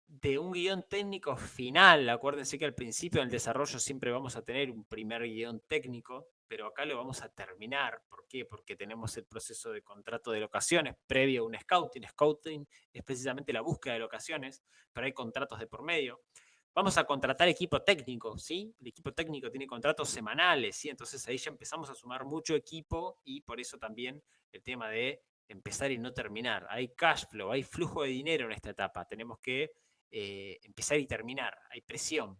de un guión técnico final. Acuérdense que al principio del desarrollo siempre vamos a tener un primer guión técnico, pero acá lo vamos a terminar. ¿Por qué? Porque tenemos el proceso de contrato de locaciones previo a un scouting. Scouting es precisamente la búsqueda de locaciones, pero hay contratos de por medio. Vamos a contratar equipo técnico, ¿sí? El equipo técnico tiene contratos semanales, ¿sí? Entonces ahí ya empezamos a sumar mucho equipo y por eso también el tema de empezar y no terminar. Hay cash flow, hay flujo de dinero en esta etapa. Tenemos que empezar y terminar. Hay presión.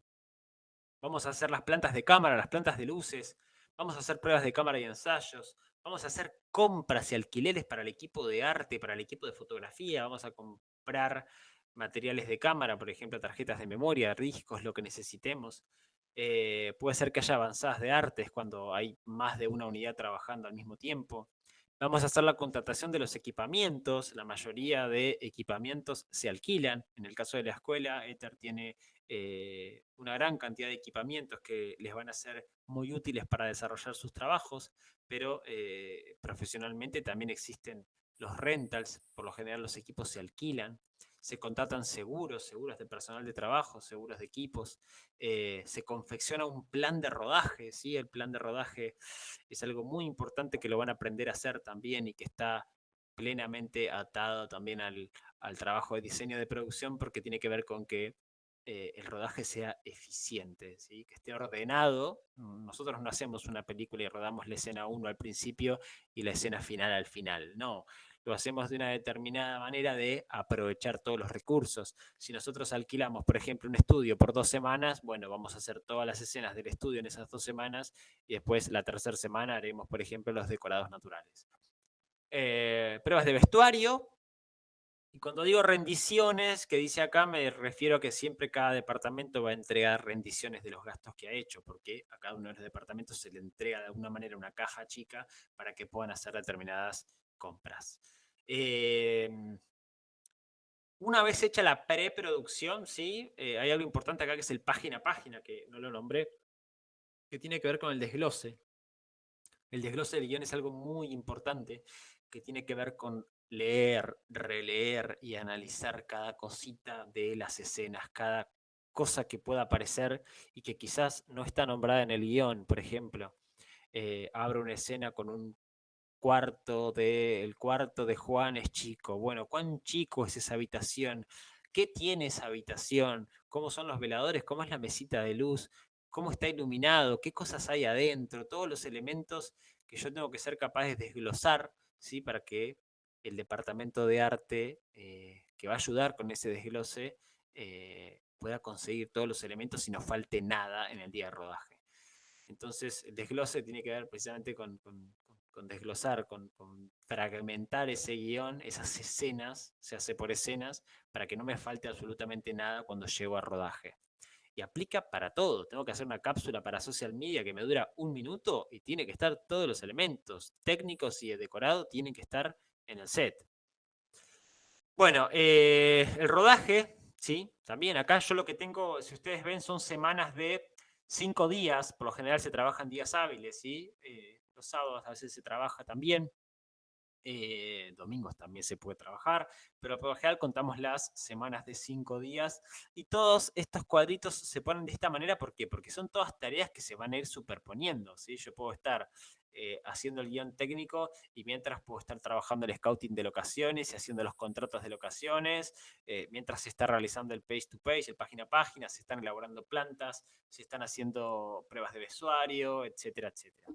Vamos a hacer las plantas de cámara, las plantas de luces. Vamos a hacer pruebas de cámara y ensayos. Vamos a hacer compras y alquileres para el equipo de arte, para el equipo de fotografía. Vamos a comprar materiales de cámara, por ejemplo, tarjetas de memoria, discos, lo que necesitemos. Puede ser que haya avanzadas de artes cuando hay más de una unidad trabajando al mismo tiempo. Vamos a hacer la contratación de los equipamientos. La mayoría de equipamientos se alquilan. En el caso de la escuela, Ether tiene una gran cantidad de equipamientos que les van a ser muy útiles para desarrollar sus trabajos, pero profesionalmente también existen los rentals. Por lo general los equipos se alquilan. Se contratan seguros de personal de trabajo, seguros de equipos. Se confecciona un plan de rodaje, ¿sí? El plan de rodaje es algo muy importante que lo van a aprender a hacer también y que está plenamente atado también al trabajo de diseño de producción porque tiene que ver con que el rodaje sea eficiente, ¿sí? Que esté ordenado. Nosotros no hacemos una película y rodamos la escena 1 al principio y la escena final al final, no. Lo hacemos de una determinada manera de aprovechar todos los recursos. Si nosotros alquilamos, por ejemplo, un estudio por 2 semanas, bueno, vamos a hacer todas las escenas del estudio en esas 2 semanas y después la tercera semana haremos, por ejemplo, los decorados naturales. Pruebas de vestuario. Y cuando digo rendiciones, que dice acá, me refiero a que siempre cada departamento va a entregar rendiciones de los gastos que ha hecho, porque a cada uno de los departamentos se le entrega de alguna manera una caja chica para que puedan hacer determinadas compras. Una vez hecha la preproducción, ¿sí? Hay algo importante acá que es el página a página, que no lo nombré, que tiene que ver con el desglose. El desglose del guión es algo muy importante que tiene que ver con leer, releer y analizar cada cosita de las escenas, cada cosa que pueda aparecer y que quizás no está nombrada en el guión. Por ejemplo, abro una escena con el cuarto de Juan es chico. Bueno, ¿cuán chico es esa habitación? ¿Qué tiene esa habitación? ¿Cómo son los veladores? ¿Cómo es la mesita de luz? ¿Cómo está iluminado? ¿Qué cosas hay adentro? Todos los elementos que yo tengo que ser capaz de desglosar, ¿sí? Para que el departamento de arte que va a ayudar con ese desglose pueda conseguir todos los elementos y no falte nada en el día de rodaje. Entonces, el desglose tiene que ver precisamente con desglosar, con fragmentar ese guión, esas escenas, se hace por escenas, para que no me falte absolutamente nada cuando llego a rodaje. Y aplica para todo. Tengo que hacer una cápsula para social media que me dura 1 minuto y tiene que estar todos los elementos técnicos y de decorado tienen que estar en el set. Bueno, el rodaje, ¿sí? También acá yo lo que tengo, si ustedes ven, son semanas de 5 días. Por lo general se trabajan días hábiles, ¿sí? Los sábados a veces se trabaja también. Domingos también se puede trabajar, pero por lo general contamos las semanas de 5 días y todos estos cuadritos se ponen de esta manera. ¿Por qué? Porque son todas tareas que se van a ir superponiendo, ¿sí? Yo puedo estar haciendo el guión técnico y mientras puedo estar trabajando el scouting de locaciones y haciendo los contratos de locaciones, mientras se está realizando el page to page, el página a página, se están elaborando plantas, se están haciendo pruebas de vestuario, etcétera, etcétera.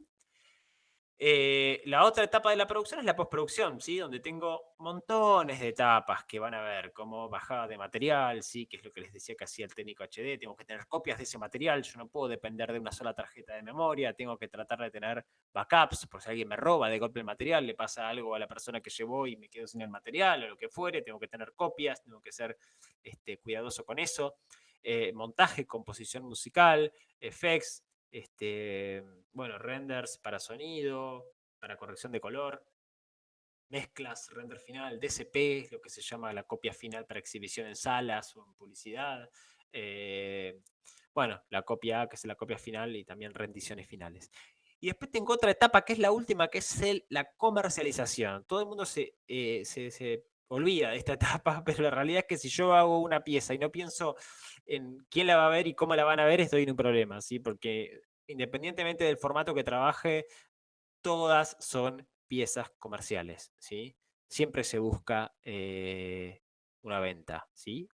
La otra etapa de la producción es la postproducción, ¿sí? Donde tengo montones de etapas que van a ver, como bajada de material, ¿sí? Que es lo que les decía que hacía el técnico HD. Tengo que tener copias de ese material, yo no puedo depender de una sola tarjeta de memoria, tengo que tratar de tener backups, por si alguien me roba de golpe el material, le pasa algo a la persona que llevó y me quedo sin el material o lo que fuere, tengo que tener copias, tengo que ser cuidadoso con eso. Montaje, composición musical, effects, bueno, renders para sonido, para corrección de color, mezclas, render final, DCP, lo que se llama la copia final para exhibición en salas o en publicidad. Bueno, la copia A, que es la copia final, y también rendiciones finales. Y después tengo otra etapa que es la última, que es la comercialización. Todo el mundo se olvida de esta etapa, pero la realidad es que si yo hago una pieza y no pienso en quién la va a ver y cómo la van a ver, estoy en un problema, ¿sí? Porque independientemente del formato que trabaje, todas son piezas comerciales, ¿sí? Siempre se busca una venta, ¿sí?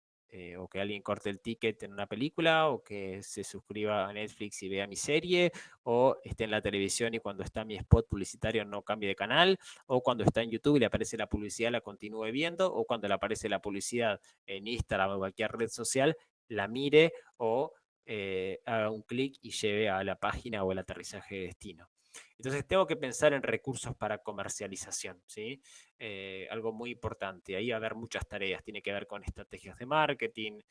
O que alguien corte el ticket en una película, o que se suscriba a Netflix y vea mi serie, o esté en la televisión y cuando está mi spot publicitario no cambie de canal, o cuando está en YouTube y le aparece la publicidad la continúe viendo, o cuando le aparece la publicidad en Instagram o cualquier red social, la mire o haga un clic y lleve a la página o el aterrizaje de destino. Entonces tengo que pensar en recursos para comercialización, ¿sí? Algo muy importante. Ahí va a haber muchas tareas. Tiene que ver con estrategias de marketing,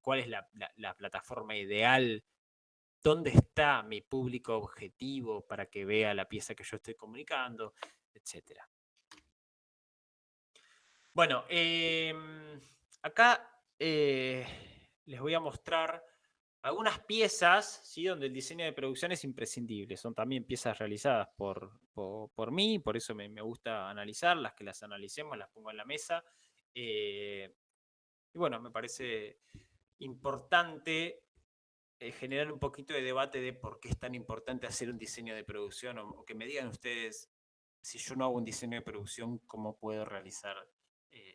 cuál es la plataforma ideal, dónde está mi público objetivo para que vea la pieza que yo estoy comunicando, etcétera. Bueno, acá les voy a mostrar algunas piezas, ¿sí? Donde el diseño de producción es imprescindible. Son también piezas realizadas por mí, por eso me gusta analizarlas, que las analicemos, las pongo en la mesa. Y bueno, me parece importante generar un poquito de debate de por qué es tan importante hacer un diseño de producción, o que me digan ustedes, si yo no hago un diseño de producción, ¿cómo puedo realizar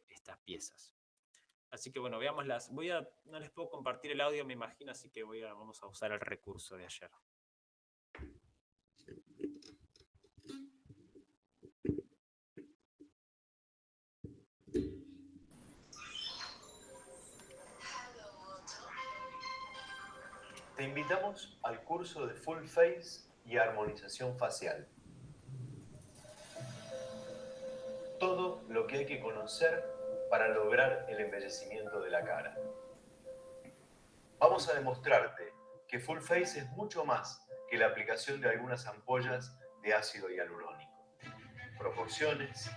estas piezas? Así que bueno, veámoslas. No les puedo compartir el audio, me imagino, así que vamos a usar el recurso de ayer. Te invitamos al curso de Full Face y armonización facial. Todo lo que hay que conocer para lograr el embellecimiento de la cara. Vamos a demostrarte que Full Face es mucho más que la aplicación de algunas ampollas de ácido hialurónico. Proporciones,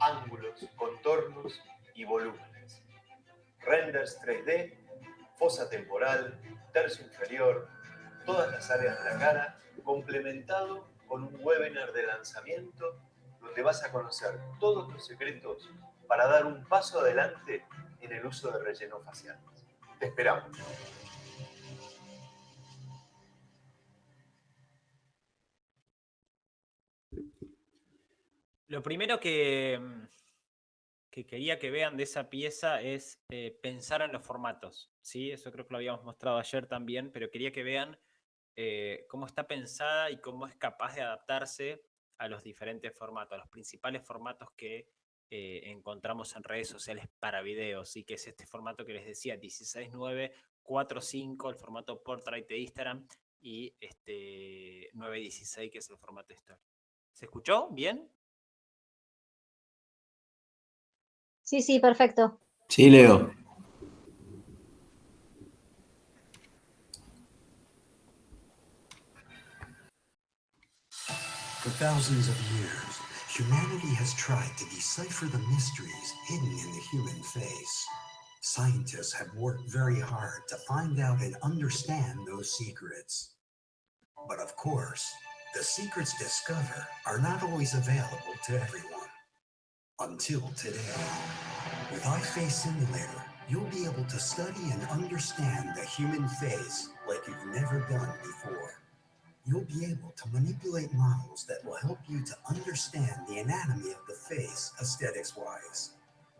ángulos, contornos y volúmenes. Renders 3D, fosa temporal, tercio inferior, todas las áreas de la cara, complementado con un webinar de lanzamiento donde vas a conocer todos los secretos para dar un paso adelante en el uso de relleno facial. Te esperamos. Lo primero que quería que vean de esa pieza es pensar en los formatos, ¿sí? Eso creo que lo habíamos mostrado ayer también, pero quería que vean cómo está pensada y cómo es capaz de adaptarse a los diferentes formatos, a los principales formatos que encontramos en redes sociales para videos, y que es este formato que les decía, 16:9, 4:5, el formato portrait de Instagram, y 9:16, que es el formato story. ¿Se escuchó bien? Sí, sí, perfecto. Sí, Leo. For thousands of years, humanity has tried to decipher the mysteries hidden in the human face. Scientists have worked very hard to find out and understand those secrets. But of course, the secrets discovered are not always available to everyone. Until today. With iFace Simulator, you'll be able to study and understand the human face like you've never done before. You'll be able to manipulate models that will help you to understand the anatomy of the face aesthetics-wise.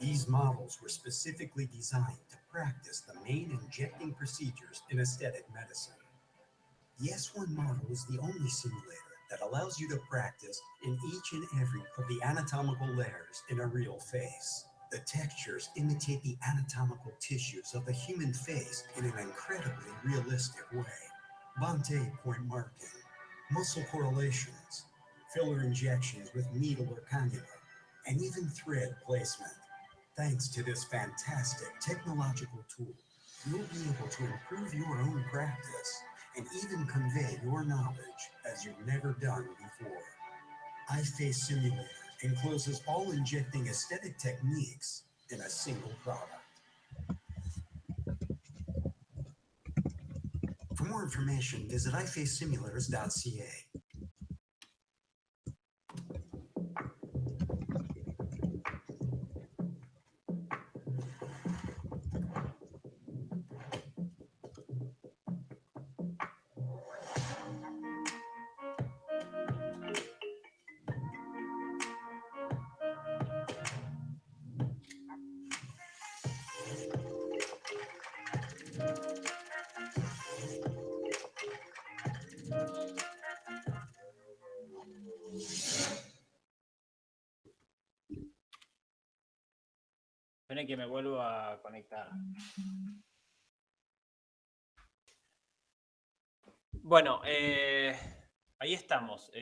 These models were specifically designed to practice the main injecting procedures in aesthetic medicine. The S1 model is the only simulator that allows you to practice in each and every of the anatomical layers in a real face. The textures imitate the anatomical tissues of the human face in an incredibly realistic way. Bonte point marking, muscle correlations, filler injections with needle or cannula, and even thread placement. Thanks to this fantastic technological tool, you'll be able to improve your own practice and even convey your knowledge as you've never done before. iFace Simulator encloses all injecting aesthetic techniques in a single product. For more information, visit ifacesimulators.ca. Esperen que me vuelvo a conectar. Bueno, ahí estamos.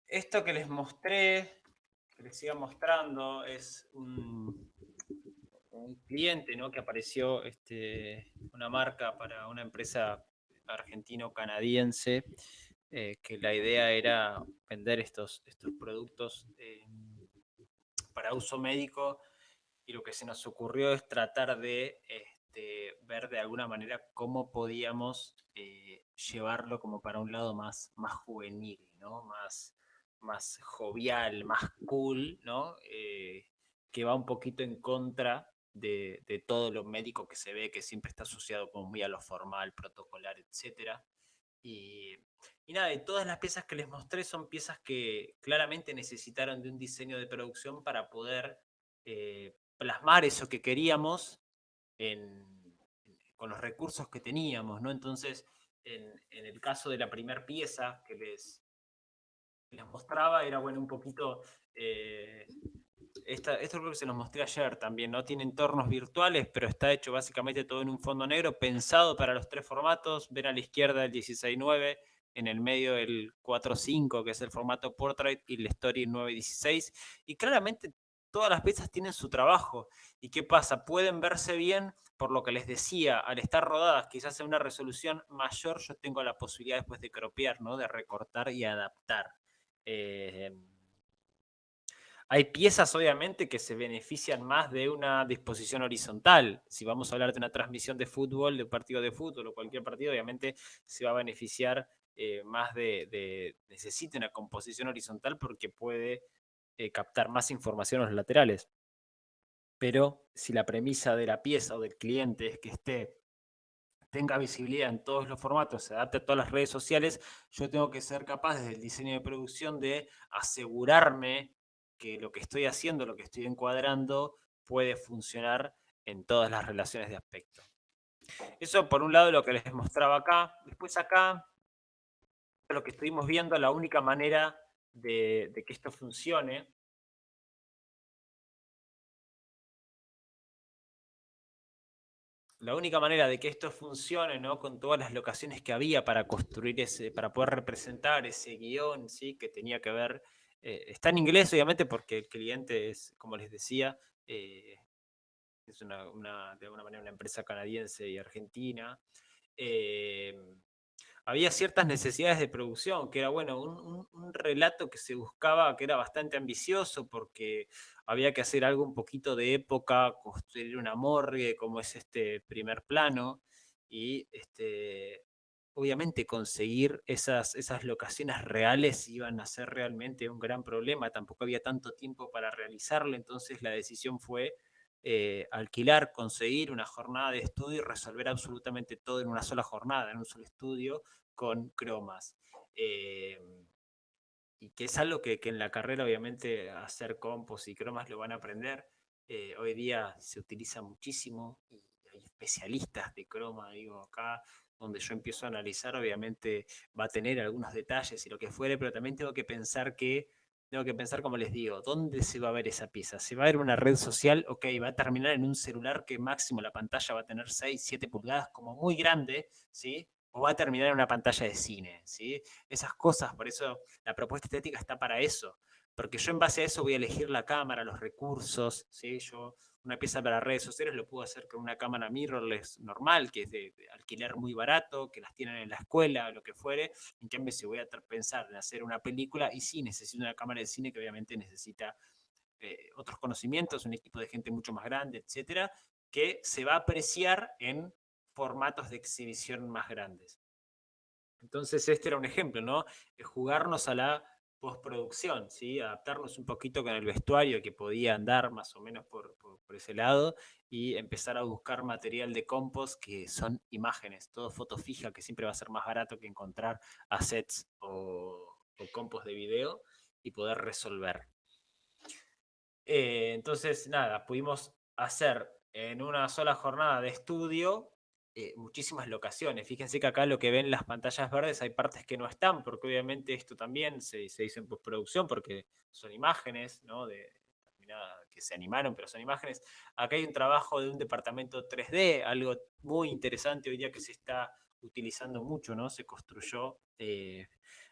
Esto que les mostré, que les siga mostrando, es un cliente, ¿no? Que apareció una marca para una empresa argentino-canadiense, que la idea era vender estos productos para uso médico, y lo que se nos ocurrió es tratar de ver de alguna manera cómo podíamos llevarlo como para un lado más juvenil, ¿no? Más jovial, más cool, ¿no? Que va un poquito en contra de todo lo médico que se ve, que siempre está asociado como muy a lo formal, protocolar, etc. Y nada, y todas las piezas que les mostré son piezas que claramente necesitaron de un diseño de producción para poder plasmar eso que queríamos con los recursos que teníamos, ¿no? Entonces, en el caso de la primera pieza que les mostraba, era bueno un poquito... esto creo que se los mostré ayer también, ¿no? Tiene entornos virtuales, pero está hecho básicamente todo en un fondo negro, pensado para los tres formatos. Ven a la izquierda el 16:9, en el medio el 4:5, que es el formato Portrait, y el Story 9:16. Y claramente todas las piezas tienen su trabajo. ¿Y qué pasa? Pueden verse bien, por lo que les decía, al estar rodadas quizás en una resolución mayor, yo tengo la posibilidad después de cropear, ¿no? De recortar y adaptar. Hay piezas, obviamente, que se benefician más de una disposición horizontal. Si vamos a hablar de una transmisión de fútbol, de un partido de fútbol o cualquier partido, obviamente se va a beneficiar más necesita una composición horizontal porque puede captar más información en los laterales. Pero si la premisa de la pieza o del cliente es que tenga visibilidad en todos los formatos, se adapte a todas las redes sociales, yo tengo que ser capaz desde el diseño de producción de asegurarme que lo que estoy haciendo, lo que estoy encuadrando, puede funcionar en todas las relaciones de aspecto. Eso por un lado lo que les mostraba acá. Después acá, lo que estuvimos viendo, la única manera de que esto funcione la única manera de que esto funcione, ¿no? Con todas las locaciones que había para construir para poder representar ese guión, ¿sí? Que tenía que ver, está en inglés obviamente porque el cliente es, como les decía, es de alguna manera una empresa canadiense y argentina. Había ciertas necesidades de producción, que era, bueno, un relato que se buscaba, que era bastante ambicioso, porque había que hacer algo un poquito de época, construir una morgue, como es este primer plano, y obviamente conseguir esas locaciones reales iban a ser realmente un gran problema, tampoco había tanto tiempo para realizarlo, entonces la decisión fue alquilar, conseguir una jornada de estudio y resolver absolutamente todo en una sola jornada, en un solo estudio, con cromas. Y que es algo que en la carrera, obviamente, hacer compos y cromas lo van a aprender. Hoy día se utiliza muchísimo y hay especialistas de croma, digo, acá donde yo empiezo a analizar, obviamente va a tener algunos detalles y lo que fuere, pero también tengo que pensar como les digo, ¿dónde se va a ver esa pieza? ¿Se va a ver una red social? Ok, va a terminar en un celular que máximo la pantalla va a tener 6, 7 pulgadas, como muy grande, ¿sí? O va a terminar en una pantalla de cine, ¿sí? Esas cosas, por eso la propuesta estética está para eso, porque yo en base a eso voy a elegir la cámara, los recursos, ¿sí? Yo una pieza para redes sociales lo puedo hacer con una cámara mirrorless normal, que es de alquiler muy barato, que las tienen en la escuela o lo que fuere. En cambio, si voy a pensar en hacer una película, y sí, necesito una cámara de cine que obviamente necesita otros conocimientos, un equipo de gente mucho más grande, etcétera, que se va a apreciar en formatos de exhibición más grandes. Entonces este era un ejemplo, ¿no? Jugarnos a la postproducción, ¿sí? Adaptarnos un poquito con el vestuario que podía andar más o menos por ese lado y empezar a buscar material de compost que son imágenes, todo foto fija, que siempre va a ser más barato que encontrar assets o compost de video y poder resolver. Entonces, nada, pudimos hacer en una sola jornada de estudio muchísimas locaciones. Fíjense que acá lo que ven las pantallas verdes hay partes que no están, porque obviamente esto también se hizo en postproducción, porque son imágenes, ¿no? Que se animaron, pero son imágenes. Acá hay un trabajo de un departamento 3D, algo muy interesante hoy día que se está utilizando mucho, ¿no? Se construyó, en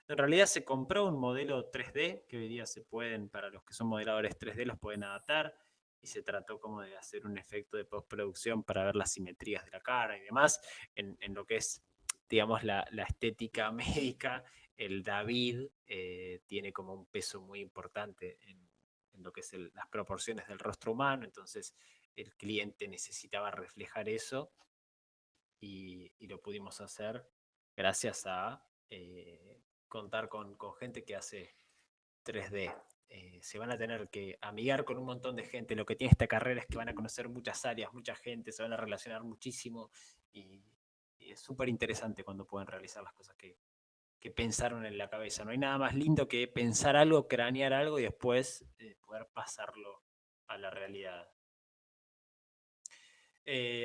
realidad se compró un modelo 3D, que hoy día se pueden, para los que son modeladores 3D, los pueden adaptar, y se trató como de hacer un efecto de postproducción para ver las simetrías de la cara y demás, en lo que es, digamos, la estética médica. El David tiene como un peso muy importante en lo que es las proporciones del rostro humano, entonces el cliente necesitaba reflejar eso y lo pudimos hacer gracias a contar con gente que hace 3D. Se van a tener que amigar con un montón de gente. Lo que tiene esta carrera es que van a conocer muchas áreas, mucha gente, se van a relacionar muchísimo y es súper interesante cuando pueden realizar las cosas que pensaron en la cabeza. No hay nada más lindo que pensar algo, cranear algo y después poder pasarlo a la realidad.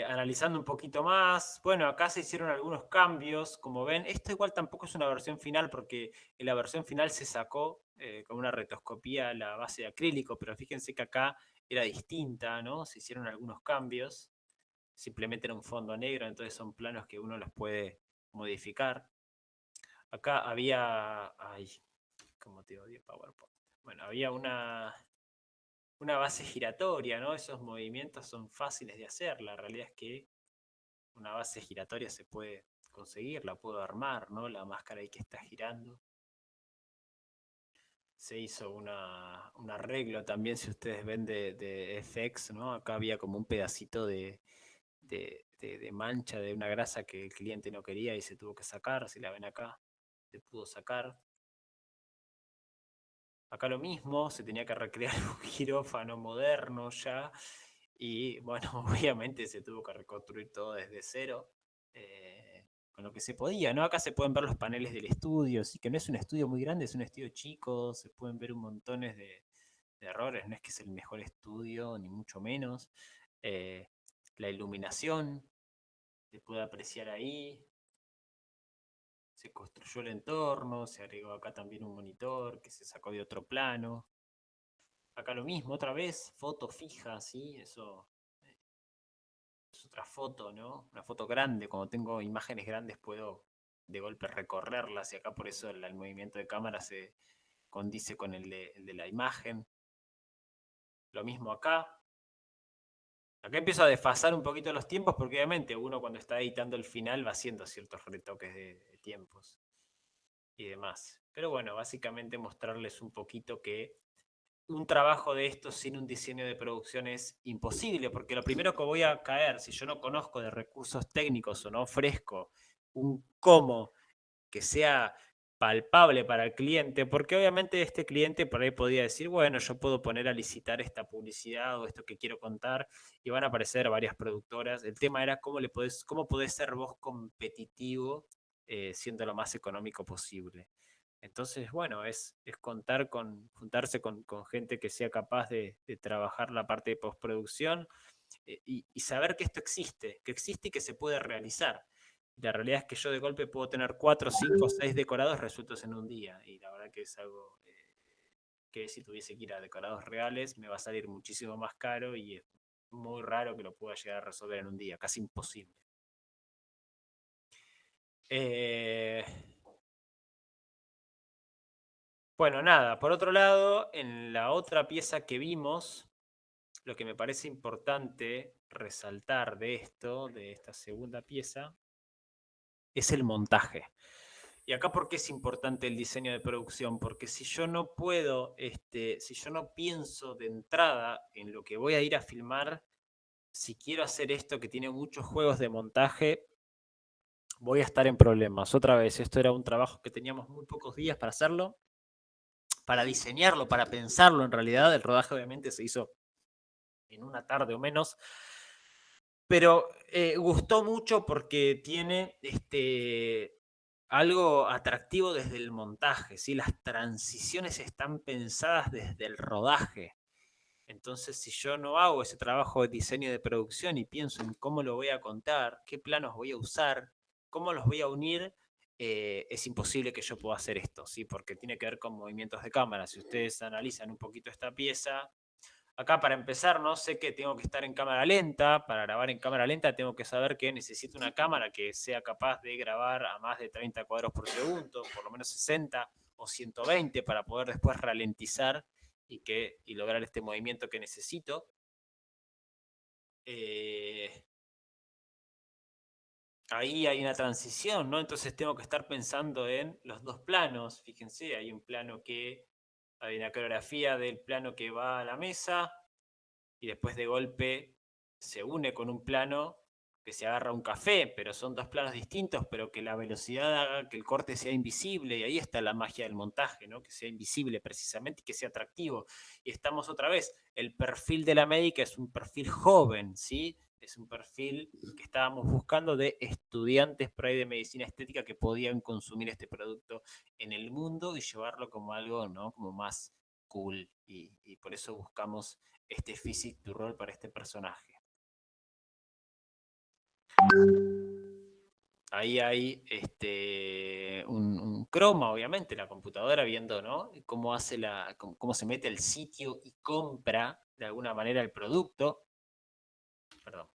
Analizando un poquito más, bueno, acá se hicieron algunos cambios, como ven, esto igual tampoco es una versión final porque en la versión final se sacó con una retoscopía la base de acrílico, pero fíjense que acá era distinta, ¿no? Se hicieron algunos cambios, simplemente era un fondo negro, entonces son planos que uno los puede modificar. Acá había, ay, cómo te odio PowerPoint. Bueno, había una base giratoria, ¿no? Esos movimientos son fáciles de hacer. La realidad es que una base giratoria se puede conseguir, la puedo armar, ¿no? La máscara ahí que está girando. Se hizo un arreglo también, si ustedes ven, de FX, ¿no? Acá había como un pedacito de mancha de una grasa que el cliente no quería y se tuvo que sacar. Si la ven acá, se pudo sacar. Acá lo mismo, se tenía que recrear un quirófano moderno ya. Y bueno, obviamente se tuvo que reconstruir todo desde cero, con lo que se podía, ¿no? Acá se pueden ver los paneles del estudio, sí que no es un estudio muy grande, es un estudio chico, se pueden ver un montón de errores, no es que es el mejor estudio, ni mucho menos. La iluminación se puede apreciar ahí. Se construyó el entorno, se agregó acá también un monitor que se sacó de otro plano. Acá lo mismo, otra vez, foto fija, ¿sí? Eso es otra foto, ¿no? Una foto grande. Cuando tengo imágenes grandes puedo de golpe recorrerlas y acá por eso el movimiento de cámara se condice con el de la imagen. Lo mismo acá. Acá empiezo a desfasar un poquito los tiempos porque obviamente uno cuando está editando el final va haciendo ciertos retoques de tiempos y demás. Pero bueno, básicamente mostrarles un poquito que un trabajo de esto sin un diseño de producción es imposible, porque lo primero que voy a caer, si yo no conozco de recursos técnicos o no ofrezco un cómo que sea palpable para el cliente, porque obviamente este cliente por ahí podría decir, bueno, yo puedo poner a licitar esta publicidad o esto que quiero contar y van a aparecer varias productoras. El tema era cómo podés ser vos competitivo siendo lo más económico posible. Entonces, bueno, es juntarse con gente que sea capaz de trabajar la parte de postproducción y saber que esto existe y que se puede realizar. La realidad es que yo de golpe puedo tener 4, 5, 6 decorados resueltos en un día. Y la verdad que es algo que si tuviese que ir a decorados reales me va a salir muchísimo más caro y es muy raro que lo pueda llegar a resolver en un día, casi imposible. Bueno, nada, por otro lado, en la otra pieza que vimos, lo que me parece importante resaltar de esta segunda pieza, es el montaje. Y acá, ¿por qué es importante el diseño de producción? Porque si yo no puedo, si yo no pienso de entrada en lo que voy a ir a filmar, si quiero hacer esto que tiene muchos juegos de montaje, voy a estar en problemas. Otra vez, esto era un trabajo que teníamos muy pocos días para hacerlo, para diseñarlo, para pensarlo en realidad. El rodaje obviamente se hizo en una tarde o menos, pero gustó mucho porque tiene algo atractivo desde el montaje, ¿sí? Las transiciones están pensadas desde el rodaje. Entonces, si yo no hago ese trabajo de diseño de producción y pienso en cómo lo voy a contar, qué planos voy a usar, cómo los voy a unir, es imposible que yo pueda hacer esto, ¿sí? Porque tiene que ver con movimientos de cámara. Si ustedes analizan un poquito esta pieza, acá para empezar, no sé que tengo que estar en cámara lenta. Para grabar en cámara lenta tengo que saber que necesito una cámara que sea capaz de grabar a más de 30 cuadros por segundo, por lo menos 60 o 120 para poder después ralentizar y lograr este movimiento que necesito. Ahí hay una transición, ¿no? Entonces tengo que estar pensando en los dos planos. Fíjense, hay un plano hay una coreografía del plano que va a la mesa y después de golpe se une con un plano que se agarra un café, pero son dos planos distintos, pero que la velocidad haga que el corte sea invisible, y ahí está la magia del montaje, ¿no? Que sea invisible precisamente y que sea atractivo. Y estamos otra vez, el perfil de la médica es un perfil joven, ¿sí? Es un perfil que estábamos buscando de estudiantes por ahí de medicina estética que podían consumir este producto en el mundo y llevarlo como algo, ¿no? Como más cool, y por eso buscamos este physique du rol para este personaje. Ahí hay un croma, obviamente, la computadora viendo, ¿no? Cómo se mete el sitio y compra de alguna manera el producto. Perdón.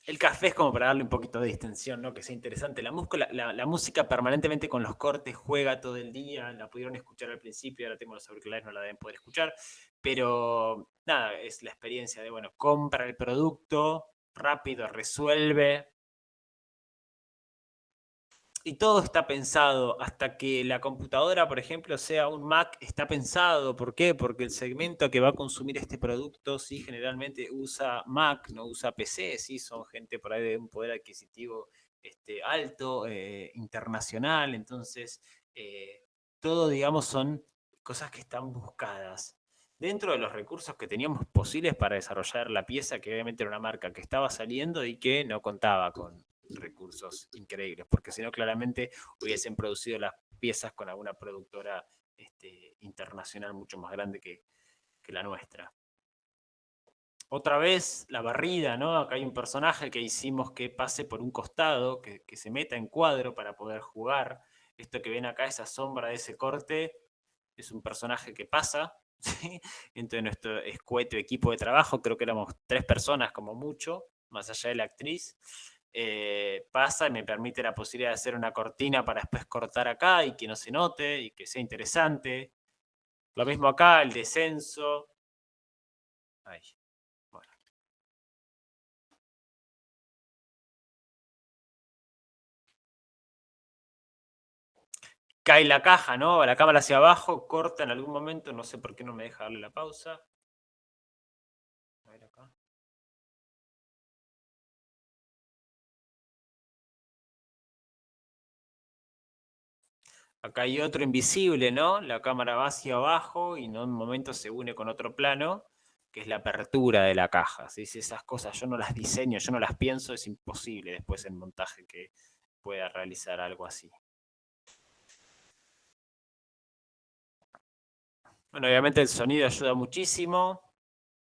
El café es como para darle un poquito de distensión, ¿no? Que sea interesante. La música permanentemente con los cortes juega todo el día. La pudieron escuchar al principio, ahora tengo los auriculares, no la deben poder escuchar. Pero nada, es la experiencia de, bueno, compra el producto, rápido, resuelve. Y todo está pensado, hasta que la computadora, por ejemplo, sea un Mac, está pensado. ¿Por qué? Porque el segmento que va a consumir este producto, sí, generalmente usa Mac, no usa PC, sí, son gente por ahí de un poder adquisitivo alto, internacional. Entonces, todo, digamos, son cosas que están buscadas. Dentro de los recursos que teníamos posibles para desarrollar la pieza, que obviamente era una marca que estaba saliendo y que no contaba con recursos increíbles, porque si no claramente hubiesen producido las piezas con alguna productora internacional mucho más grande que la nuestra. Otra vez la barrida, ¿no? Acá hay un personaje que hicimos que pase por un costado, que se meta en cuadro para poder jugar. Esto que ven acá, esa sombra de ese corte, es un personaje que pasa ¿sí? Entre nuestro escueto equipo de trabajo, creo que éramos 3 personas como mucho, más allá de la actriz. Pasa y me permite la posibilidad de hacer una cortina para después cortar acá y que no se note y que sea interesante. Lo mismo acá, el descenso. Ahí. Bueno. Cae la caja, ¿no? La cámara hacia abajo, corta en algún momento, no sé por qué no me deja darle la pausa. A ver acá. Acá hay otro invisible, ¿no? La cámara va hacia abajo y en un momento se une con otro plano, que es la apertura de la caja. ¿Sí? Si esas cosas yo no las diseño, yo no las pienso, es imposible después el montaje que pueda realizar algo así. Bueno, obviamente el sonido ayuda muchísimo.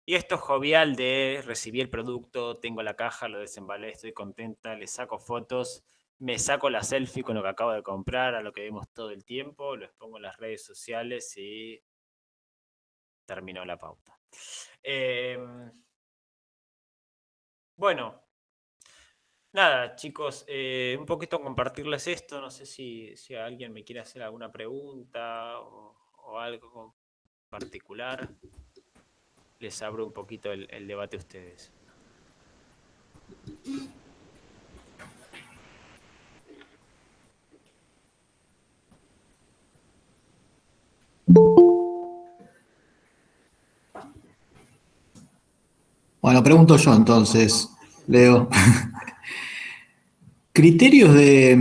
Y esto es jovial de recibí el producto, tengo la caja, lo desembalé, estoy contenta, le saco fotos, me saco la selfie con lo que acabo de comprar, a lo que vemos todo el tiempo, lo expongo en las redes sociales y terminó la pauta. Bueno, nada, chicos, un poquito compartirles esto. No sé si alguien me quiere hacer alguna pregunta o algo particular. Les abro un poquito el debate a ustedes. Bueno, pregunto yo entonces, Leo. Criterios de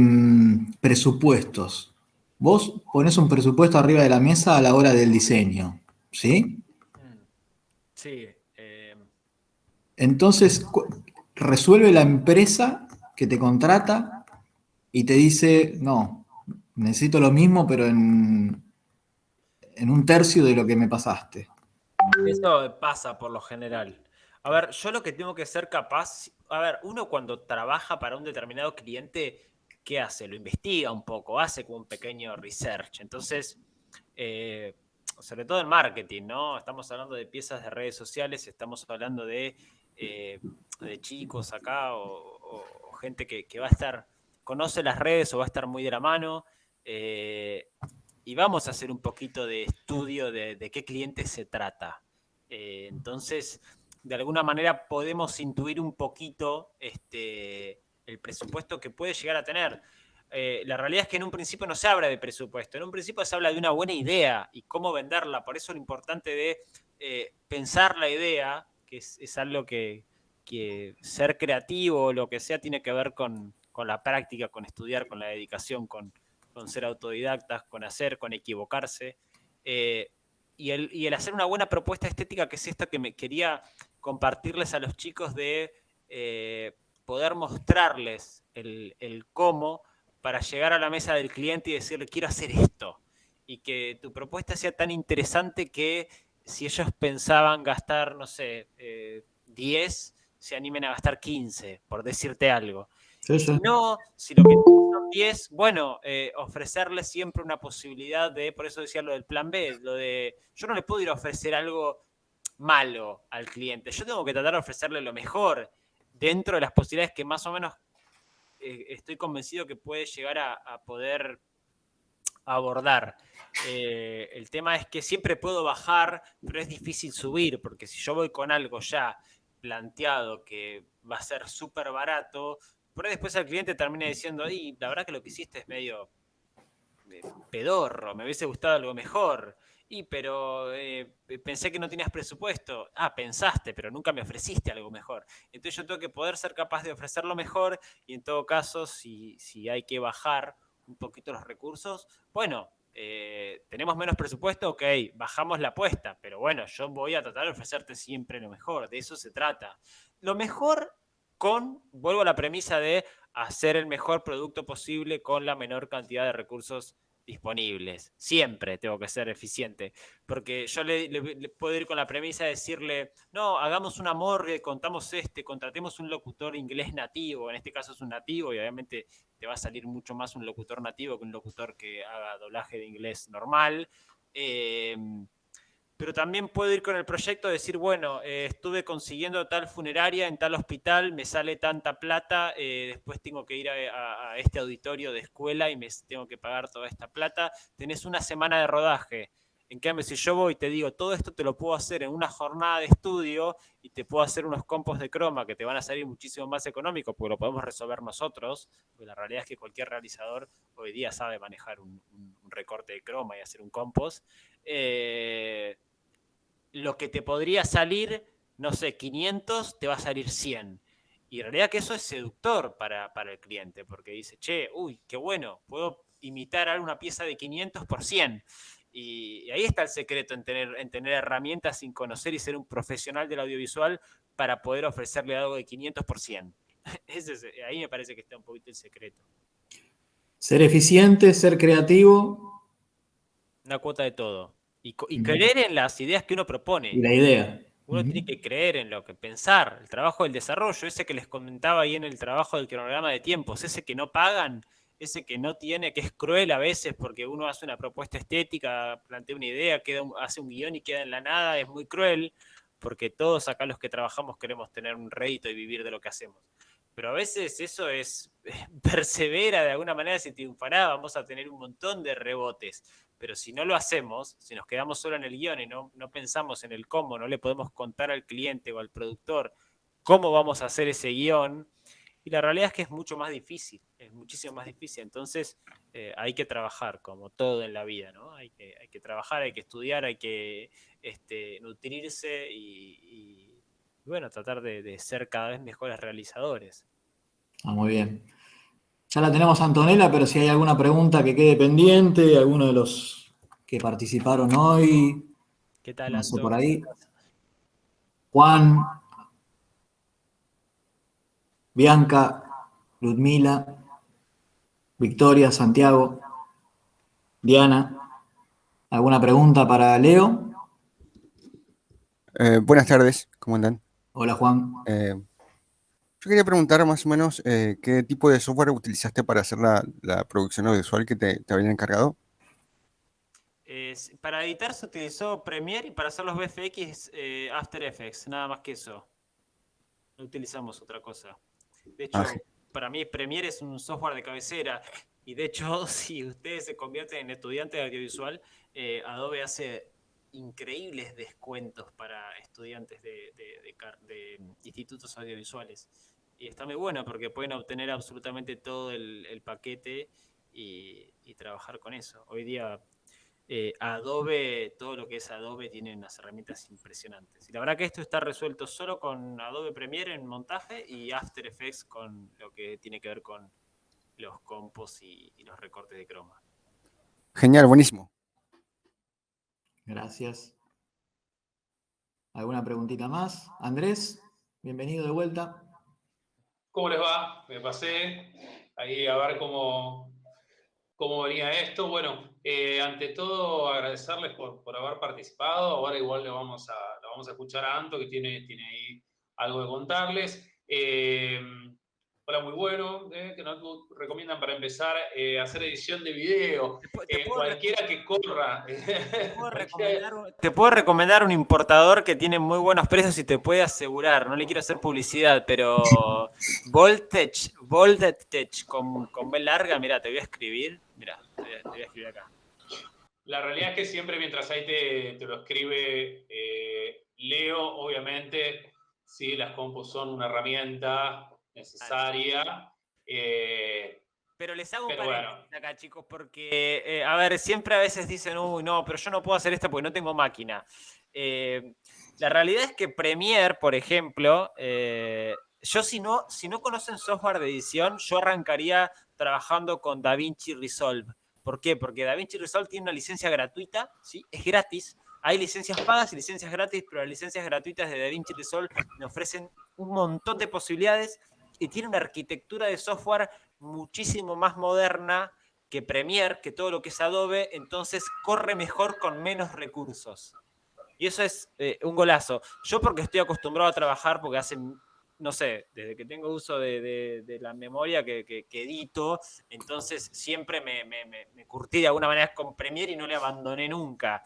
presupuestos. Vos ponés un presupuesto arriba de la mesa a la hora del diseño, ¿sí? Sí. Entonces, resuelve la empresa que te contrata y te dice, no, necesito lo mismo, pero en un tercio de lo que me pasaste. Eso pasa por lo general. A ver, yo lo que tengo que ser capaz, a ver, uno cuando trabaja para un determinado cliente, ¿qué hace? Lo investiga un poco, hace como un pequeño research. Entonces, sobre todo en marketing, ¿no? Estamos hablando de piezas de redes sociales, estamos hablando de chicos acá o gente que va a estar, conoce las redes o va a estar muy de la mano. Y vamos a hacer un poquito de estudio de qué cliente se trata. Entonces, de alguna manera podemos intuir un poquito el presupuesto que puede llegar a tener. La realidad es que en un principio no se habla de presupuesto, en un principio se habla de una buena idea y cómo venderla. Por eso lo importante de pensar la idea, que es algo que ser creativo o lo que sea tiene que ver con la práctica, con estudiar, con la dedicación, con ser autodidactas, con hacer, con equivocarse. Y el hacer una buena propuesta estética, que es esto que me quería compartirles a los chicos de poder mostrarles el cómo para llegar a la mesa del cliente y decirle, quiero hacer esto. Y que tu propuesta sea tan interesante que si ellos pensaban gastar, no sé, 10, se animen a gastar 15, por decirte algo. Sí, Y sí. si no, si lo que son 10, bueno, ofrecerles siempre una posibilidad de, por eso decía lo del plan B, lo de, yo no le puedo ir a ofrecer algo malo al cliente, yo tengo que tratar de ofrecerle lo mejor dentro de las posibilidades que más o menos estoy convencido que puede llegar a poder abordar. El tema es que siempre puedo bajar, pero es difícil subir, porque si yo voy con algo ya planteado que va a ser súper barato, por ahí después el cliente termina diciendo, y la verdad que lo que hiciste es medio pedorro, me hubiese gustado algo mejor. Pero pensé que no tenías presupuesto. Ah, pensaste, pero nunca me ofreciste algo mejor. Entonces yo tengo que poder ser capaz de ofrecerlo mejor y en todo caso, si hay que bajar un poquito los recursos, bueno, tenemos menos presupuesto, ok, bajamos la apuesta, pero bueno, yo voy a tratar de ofrecerte siempre lo mejor, de eso se trata. Lo mejor vuelvo a la premisa de hacer el mejor producto posible con la menor cantidad de recursos disponibles. Siempre tengo que ser eficiente, porque yo le puedo ir con la premisa de decirle, no, hagamos una morgue, contratemos un locutor inglés nativo, en este caso es un nativo y obviamente te va a salir mucho más un locutor nativo que un locutor que haga doblaje de inglés normal. pero también puedo ir con el proyecto, decir, bueno, estuve consiguiendo tal funeraria en tal hospital, me sale tanta plata, después tengo que ir a este auditorio de escuela y me tengo que pagar toda esta plata, tenés una semana de rodaje. En cambio, si yo voy y te digo, todo esto te lo puedo hacer en una jornada de estudio y te puedo hacer unos compos de croma que te van a salir muchísimo más económicos porque lo podemos resolver nosotros, porque la realidad es que cualquier realizador hoy día sabe manejar un recorte de croma y hacer un compos. Lo que te podría salir, no sé, 500, te va a salir 100. Y en realidad que eso es seductor para el cliente, porque dice, che, uy, qué bueno, puedo imitar alguna pieza de 500 por 100. Y ahí está el secreto en tener herramientas sin conocer y ser un profesional del audiovisual para poder ofrecerle algo de 500 por 100. Ahí me parece que está un poquito el secreto. Ser eficiente, ser creativo. Una cuota de todo. Y creer en las ideas que uno propone. Y la idea. Uno tiene que creer en lo que pensar, el trabajo del desarrollo, ese que les comentaba ahí en el trabajo del cronograma de tiempos, ese que no pagan, ese que no tiene, que es cruel a veces porque uno hace una propuesta estética, plantea una idea, hace un guión y queda en la nada, es muy cruel porque todos acá los que trabajamos queremos tener un rédito y vivir de lo que hacemos. Pero a veces eso es persevera de alguna manera, si triunfará, vamos a tener un montón de rebotes. Pero si no lo hacemos, si nos quedamos solo en el guión y no pensamos en el cómo, no le podemos contar al cliente o al productor cómo vamos a hacer ese guión, y la realidad es que es mucho más difícil, es muchísimo más difícil. Entonces hay que trabajar, como todo en la vida, ¿no? Hay que trabajar, hay que estudiar, hay que nutrirse y bueno, tratar de ser cada vez mejores realizadores. Muy bien. Ya la tenemos a Antonella, pero si hay alguna pregunta que quede pendiente, alguno de los que participaron hoy, ¿Qué tal, no sé, Anto? por ahí. Juan, Bianca, Ludmila, Victoria, Santiago, Diana. ¿Alguna pregunta para Leo? Buenas tardes, ¿cómo andan? Hola, Juan. Yo quería preguntar más o menos qué tipo de software utilizaste para hacer la producción audiovisual que te habían encargado. Para editar se utilizó Premiere y para hacer los VFX After Effects, nada más que eso. No utilizamos otra cosa. De hecho, para mí Premiere es un software de cabecera y de hecho, si ustedes se convierten en estudiantes de audiovisual, Adobe hace increíbles descuentos para estudiantes de institutos audiovisuales. Y está muy bueno porque pueden obtener absolutamente todo el paquete y trabajar con eso. Hoy día Adobe, todo lo que es Adobe tiene unas herramientas impresionantes. Y la verdad que esto está resuelto solo con Adobe Premiere en montaje y After Effects con lo que tiene que ver con los compos y los recortes de croma. Genial, buenísimo. Gracias. ¿Alguna preguntita más? Andrés, bienvenido de vuelta. ¿Cómo les va? Me pasé ahí a ver cómo venía esto. Bueno, ante todo agradecerles por haber participado. Ahora igual lo vamos a escuchar a Anto, que tiene ahí algo de contarles. Hola, muy bueno. Que nos recomiendan para empezar hacer edición de video. Cualquiera que corra. Te puedo recomendar un importador que tiene muy buenos precios y te puede asegurar. No le quiero hacer publicidad, pero Voltage con B larga, mira, te voy a escribir. Mira, te voy a escribir acá. La realidad es que siempre mientras ahí te lo escribe Leo, obviamente, sí, las compus son una herramienta necesaria. Pero les hago un paréntesis acá, chicos, porque, a ver, siempre a veces dicen, uy, no, pero yo no puedo hacer esto porque no tengo máquina. La realidad es que Premiere, por ejemplo, yo si no conocen software de edición, yo arrancaría trabajando con DaVinci Resolve. ¿Por qué? Porque DaVinci Resolve tiene una licencia gratuita, ¿sí? Es gratis. Hay licencias pagas y licencias gratis, pero las licencias gratuitas de DaVinci Resolve me ofrecen un montón de posibilidades y tiene una arquitectura de software muchísimo más moderna que Premiere, que todo lo que es Adobe, entonces corre mejor con menos recursos. Y eso es un golazo. Yo porque estoy acostumbrado a trabajar, porque hace, no sé, desde que tengo uso de la memoria que edito, entonces siempre me curtí de alguna manera con Premiere y no le abandoné nunca.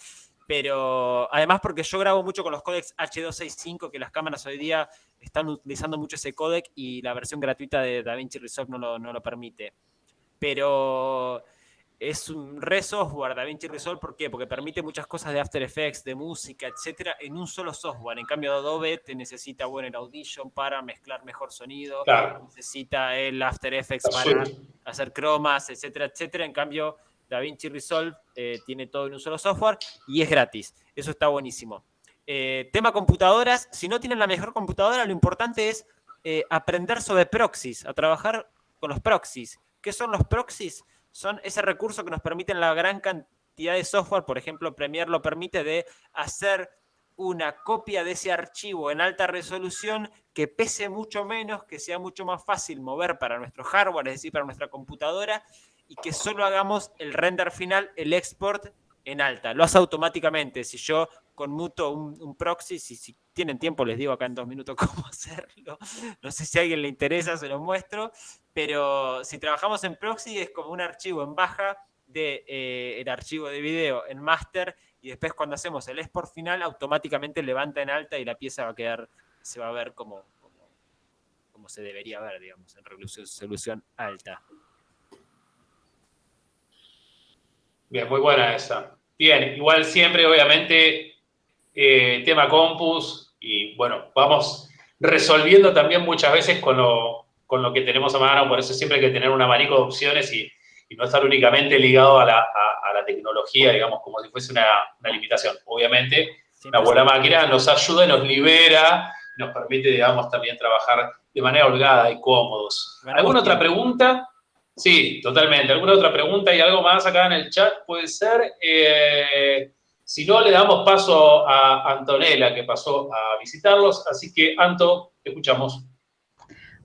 pero además porque yo grabo mucho con los códecs H265, que las cámaras hoy día están utilizando mucho ese códec y la versión gratuita de DaVinci Resolve no lo permite. Pero es un software DaVinci Resolve, ¿por qué? Porque permite muchas cosas de After Effects, de música, etcétera, en un solo software. En cambio, Adobe te necesita, bueno, el Audition para mezclar mejor sonido, Claro. necesita el After Effects La para suite. hacer cromas, etcétera, etcétera. En cambio, DaVinci Resolve tiene todo en un solo software y es gratis. Eso está buenísimo. Tema computadoras. Si no tienen la mejor computadora, lo importante es aprender sobre proxies, a trabajar con los proxies. ¿Qué son los proxies? Son ese recurso que nos permiten la gran cantidad de software. Por ejemplo, Premiere lo permite, de hacer una copia de ese archivo en alta resolución que pese mucho menos, que sea mucho más fácil mover para nuestro hardware, es decir, para nuestra computadora, y que solo hagamos el render final, el export en alta. Lo hace automáticamente. Si yo conmuto un proxy, si tienen tiempo les digo acá en 2 minutos cómo hacerlo. No sé si a alguien le interesa, se lo muestro. Pero si trabajamos en proxy es como un archivo en baja de el archivo de video en master, y después cuando hacemos el export final automáticamente levanta en alta y la pieza va a quedar, se va a ver como se debería ver, digamos, en resolución alta. Bien, muy buena esa. Bien, igual siempre, obviamente, tema compus, y bueno, vamos resolviendo también muchas veces con lo que tenemos a mano, por eso siempre hay que tener un abanico de opciones y no estar únicamente ligado a la tecnología, digamos, como si fuese una limitación. Obviamente, una buena máquina nos ayuda y nos libera, nos permite, digamos, también trabajar de manera holgada y cómodos. ¿Alguna otra pregunta? Sí, totalmente. ¿Alguna otra pregunta y algo más acá en el chat? Puede ser. Si no, le damos paso a Antonella, que pasó a visitarlos. Así que, Anto, te escuchamos.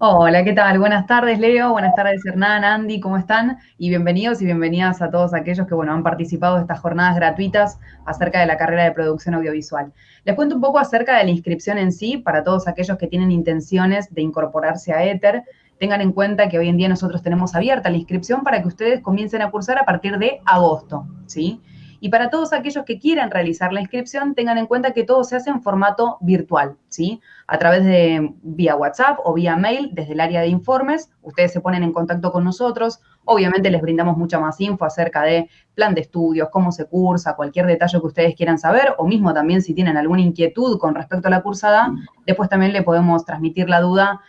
Hola, ¿qué tal? Buenas tardes, Leo. Buenas tardes, Hernán, Andy, ¿cómo están? Y bienvenidos y bienvenidas a todos aquellos que, bueno, han participado de estas jornadas gratuitas acerca de la carrera de producción audiovisual. Les cuento un poco acerca de la inscripción en sí para todos aquellos que tienen intenciones de incorporarse a Éter. Tengan en cuenta que hoy en día nosotros tenemos abierta la inscripción para que ustedes comiencen a cursar a partir de agosto, ¿sí? Y para todos aquellos que quieran realizar la inscripción, tengan en cuenta que todo se hace en formato virtual, ¿sí? A través de vía WhatsApp o vía mail desde el área de informes, ustedes se ponen en contacto con nosotros. Obviamente les brindamos mucha más info acerca de plan de estudios, cómo se cursa, cualquier detalle que ustedes quieran saber, o mismo también si tienen alguna inquietud con respecto a la cursada, después también le podemos transmitir la duda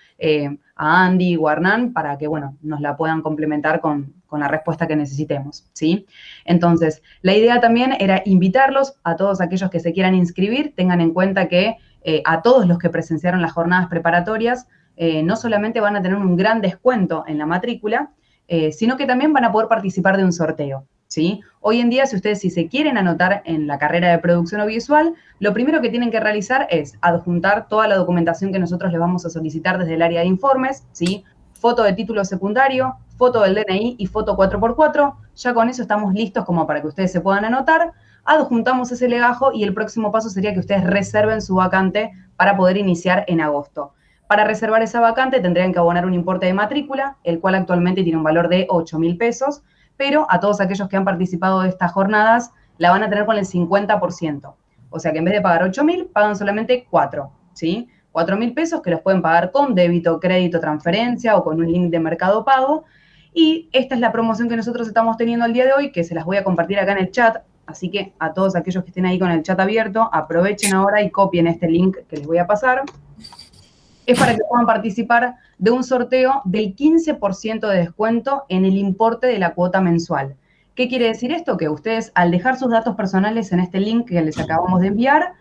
a Andy o a Hernán para que, bueno, nos la puedan complementar con la respuesta que necesitemos, ¿sí? Entonces, la idea también era invitarlos a todos aquellos que se quieran inscribir. Tengan en cuenta que a todos los que presenciaron las jornadas preparatorias, no solamente van a tener un gran descuento en la matrícula, sino que también van a poder participar de un sorteo, ¿sí? Hoy en día, si se quieren anotar en la carrera de producción audiovisual, lo primero que tienen que realizar es adjuntar toda la documentación que nosotros les vamos a solicitar desde el área de informes, ¿sí? Foto de título secundario, foto del DNI y foto 4x4. Ya con eso estamos listos como para que ustedes se puedan anotar. Adjuntamos ese legajo y el próximo paso sería que ustedes reserven su vacante para poder iniciar en agosto. Para reservar esa vacante tendrían que abonar un importe de matrícula, el cual actualmente tiene un valor de 8.000 pesos, pero a todos aquellos que han participado de estas jornadas la van a tener con el 50%. O sea que en vez de pagar 8.000, pagan solamente 4, ¿sí? 4.000 pesos que los pueden pagar con débito, crédito, transferencia o con un link de Mercado Pago. Y esta es la promoción que nosotros estamos teniendo el día de hoy, que se las voy a compartir acá en el chat. Así que a todos aquellos que estén ahí con el chat abierto, aprovechen ahora y copien este link que les voy a pasar. Es para que puedan participar de un sorteo del 15% de descuento en el importe de la cuota mensual. ¿Qué quiere decir esto? Que ustedes, al dejar sus datos personales en este link que les acabamos de enviar,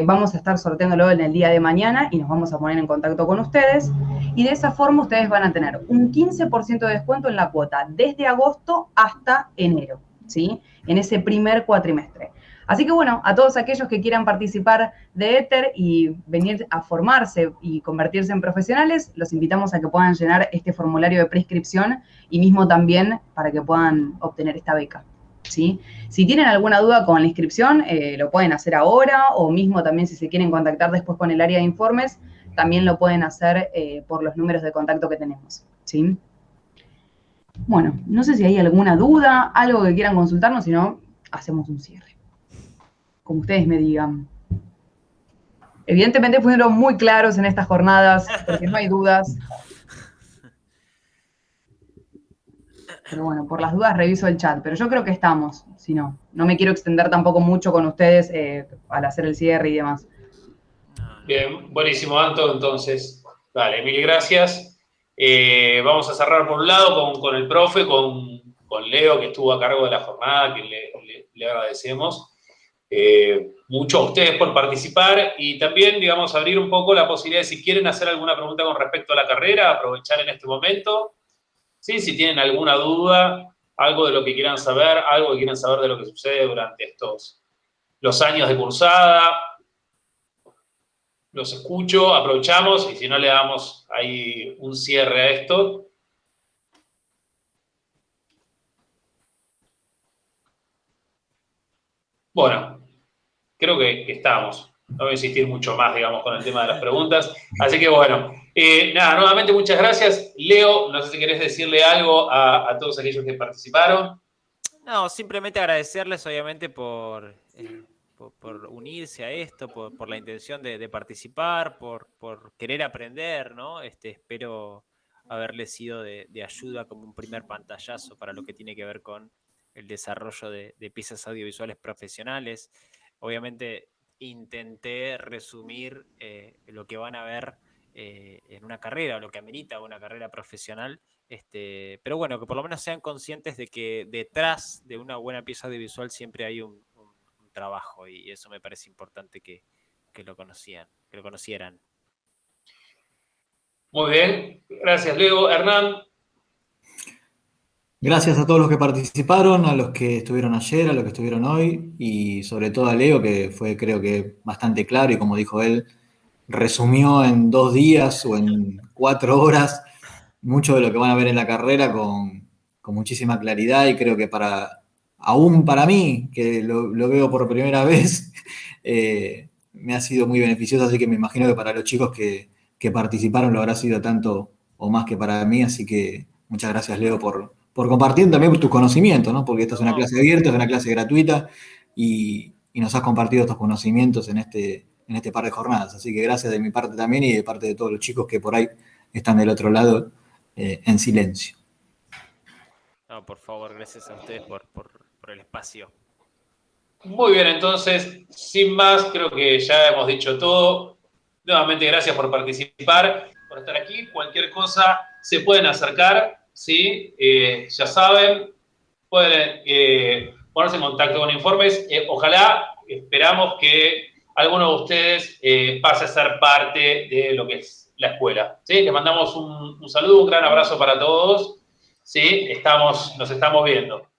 vamos a estar sorteándolo en el día de mañana y nos vamos a poner en contacto con ustedes. Y de esa forma ustedes van a tener un 15% de descuento en la cuota desde agosto hasta enero, ¿sí? En ese primer cuatrimestre. Así que bueno, a todos aquellos que quieran participar de Éter y venir a formarse y convertirse en profesionales, los invitamos a que puedan llenar este formulario de prescripción y mismo también para que puedan obtener esta beca, ¿sí? Si tienen alguna duda con la inscripción, lo pueden hacer ahora, o mismo también si se quieren contactar después con el área de informes, también lo pueden hacer por los números de contacto que tenemos, ¿sí? Bueno, no sé si hay alguna duda, algo que quieran consultarnos, si no, hacemos un cierre. como ustedes me digan. Evidentemente fueron muy claros en estas jornadas, porque no hay dudas. Pero bueno, por las dudas reviso el chat, pero yo creo que estamos, si no. No me quiero extender tampoco mucho con ustedes al hacer el cierre y demás. Bien, buenísimo, Anto, entonces. Dale, mil gracias. Vamos a cerrar por un lado con el profe, con Leo, que estuvo a cargo de la jornada, que le agradecemos. Mucho a ustedes por participar y también, digamos, abrir un poco la posibilidad de si quieren hacer alguna pregunta con respecto a la carrera, aprovechar en este momento. Sí, si tienen alguna duda, algo de lo que quieran saber, algo que quieran saber de lo que sucede durante los años de cursada, los escucho, aprovechamos y si no le damos ahí un cierre a esto. Bueno, creo que estamos. No voy a insistir mucho más, digamos, con el tema de las preguntas. Así que bueno, nada, nuevamente muchas gracias. Leo, no sé si querés decirle algo a todos aquellos que participaron. No, simplemente agradecerles, obviamente, por unirse a esto, por la intención de participar, por querer aprender, ¿no? Espero haberles sido de ayuda como un primer pantallazo para lo que tiene que ver con el desarrollo de piezas audiovisuales profesionales. Obviamente intenté resumir lo que van a ver en una carrera, o lo que amerita una carrera profesional. Pero bueno, que por lo menos sean conscientes de que detrás de una buena pieza audiovisual siempre hay un trabajo, y eso me parece importante que lo conocieran. Muy bien, gracias Leo. Hernán. Gracias a todos los que participaron, a los que estuvieron ayer, a los que estuvieron hoy y sobre todo a Leo, que fue creo que bastante claro y como dijo él, resumió en 2 días o en 4 horas mucho de lo que van a ver en la carrera con muchísima claridad y creo que aún para mí, que lo veo por primera vez, me ha sido muy beneficioso, así que me imagino que para los chicos que participaron lo habrá sido tanto o más que para mí, así que muchas gracias Leo por compartir también tus conocimientos, ¿no? Porque esta es una clase abierta, es una clase gratuita y nos has compartido estos conocimientos en este par de jornadas, así que gracias de mi parte también y de parte de todos los chicos que por ahí están del otro lado en silencio. No, por favor, gracias a ustedes por el espacio. Muy bien, entonces, sin más, creo que ya hemos dicho todo. Nuevamente, gracias por participar, por estar aquí. Cualquier cosa se pueden acercar, ¿sí? Ya saben, pueden ponerse en contacto con Informes. Ojalá, esperamos que alguno de ustedes pase a ser parte de lo que es la escuela, ¿sí? Les mandamos un saludo, un gran abrazo para todos, ¿sí? Nos estamos viendo.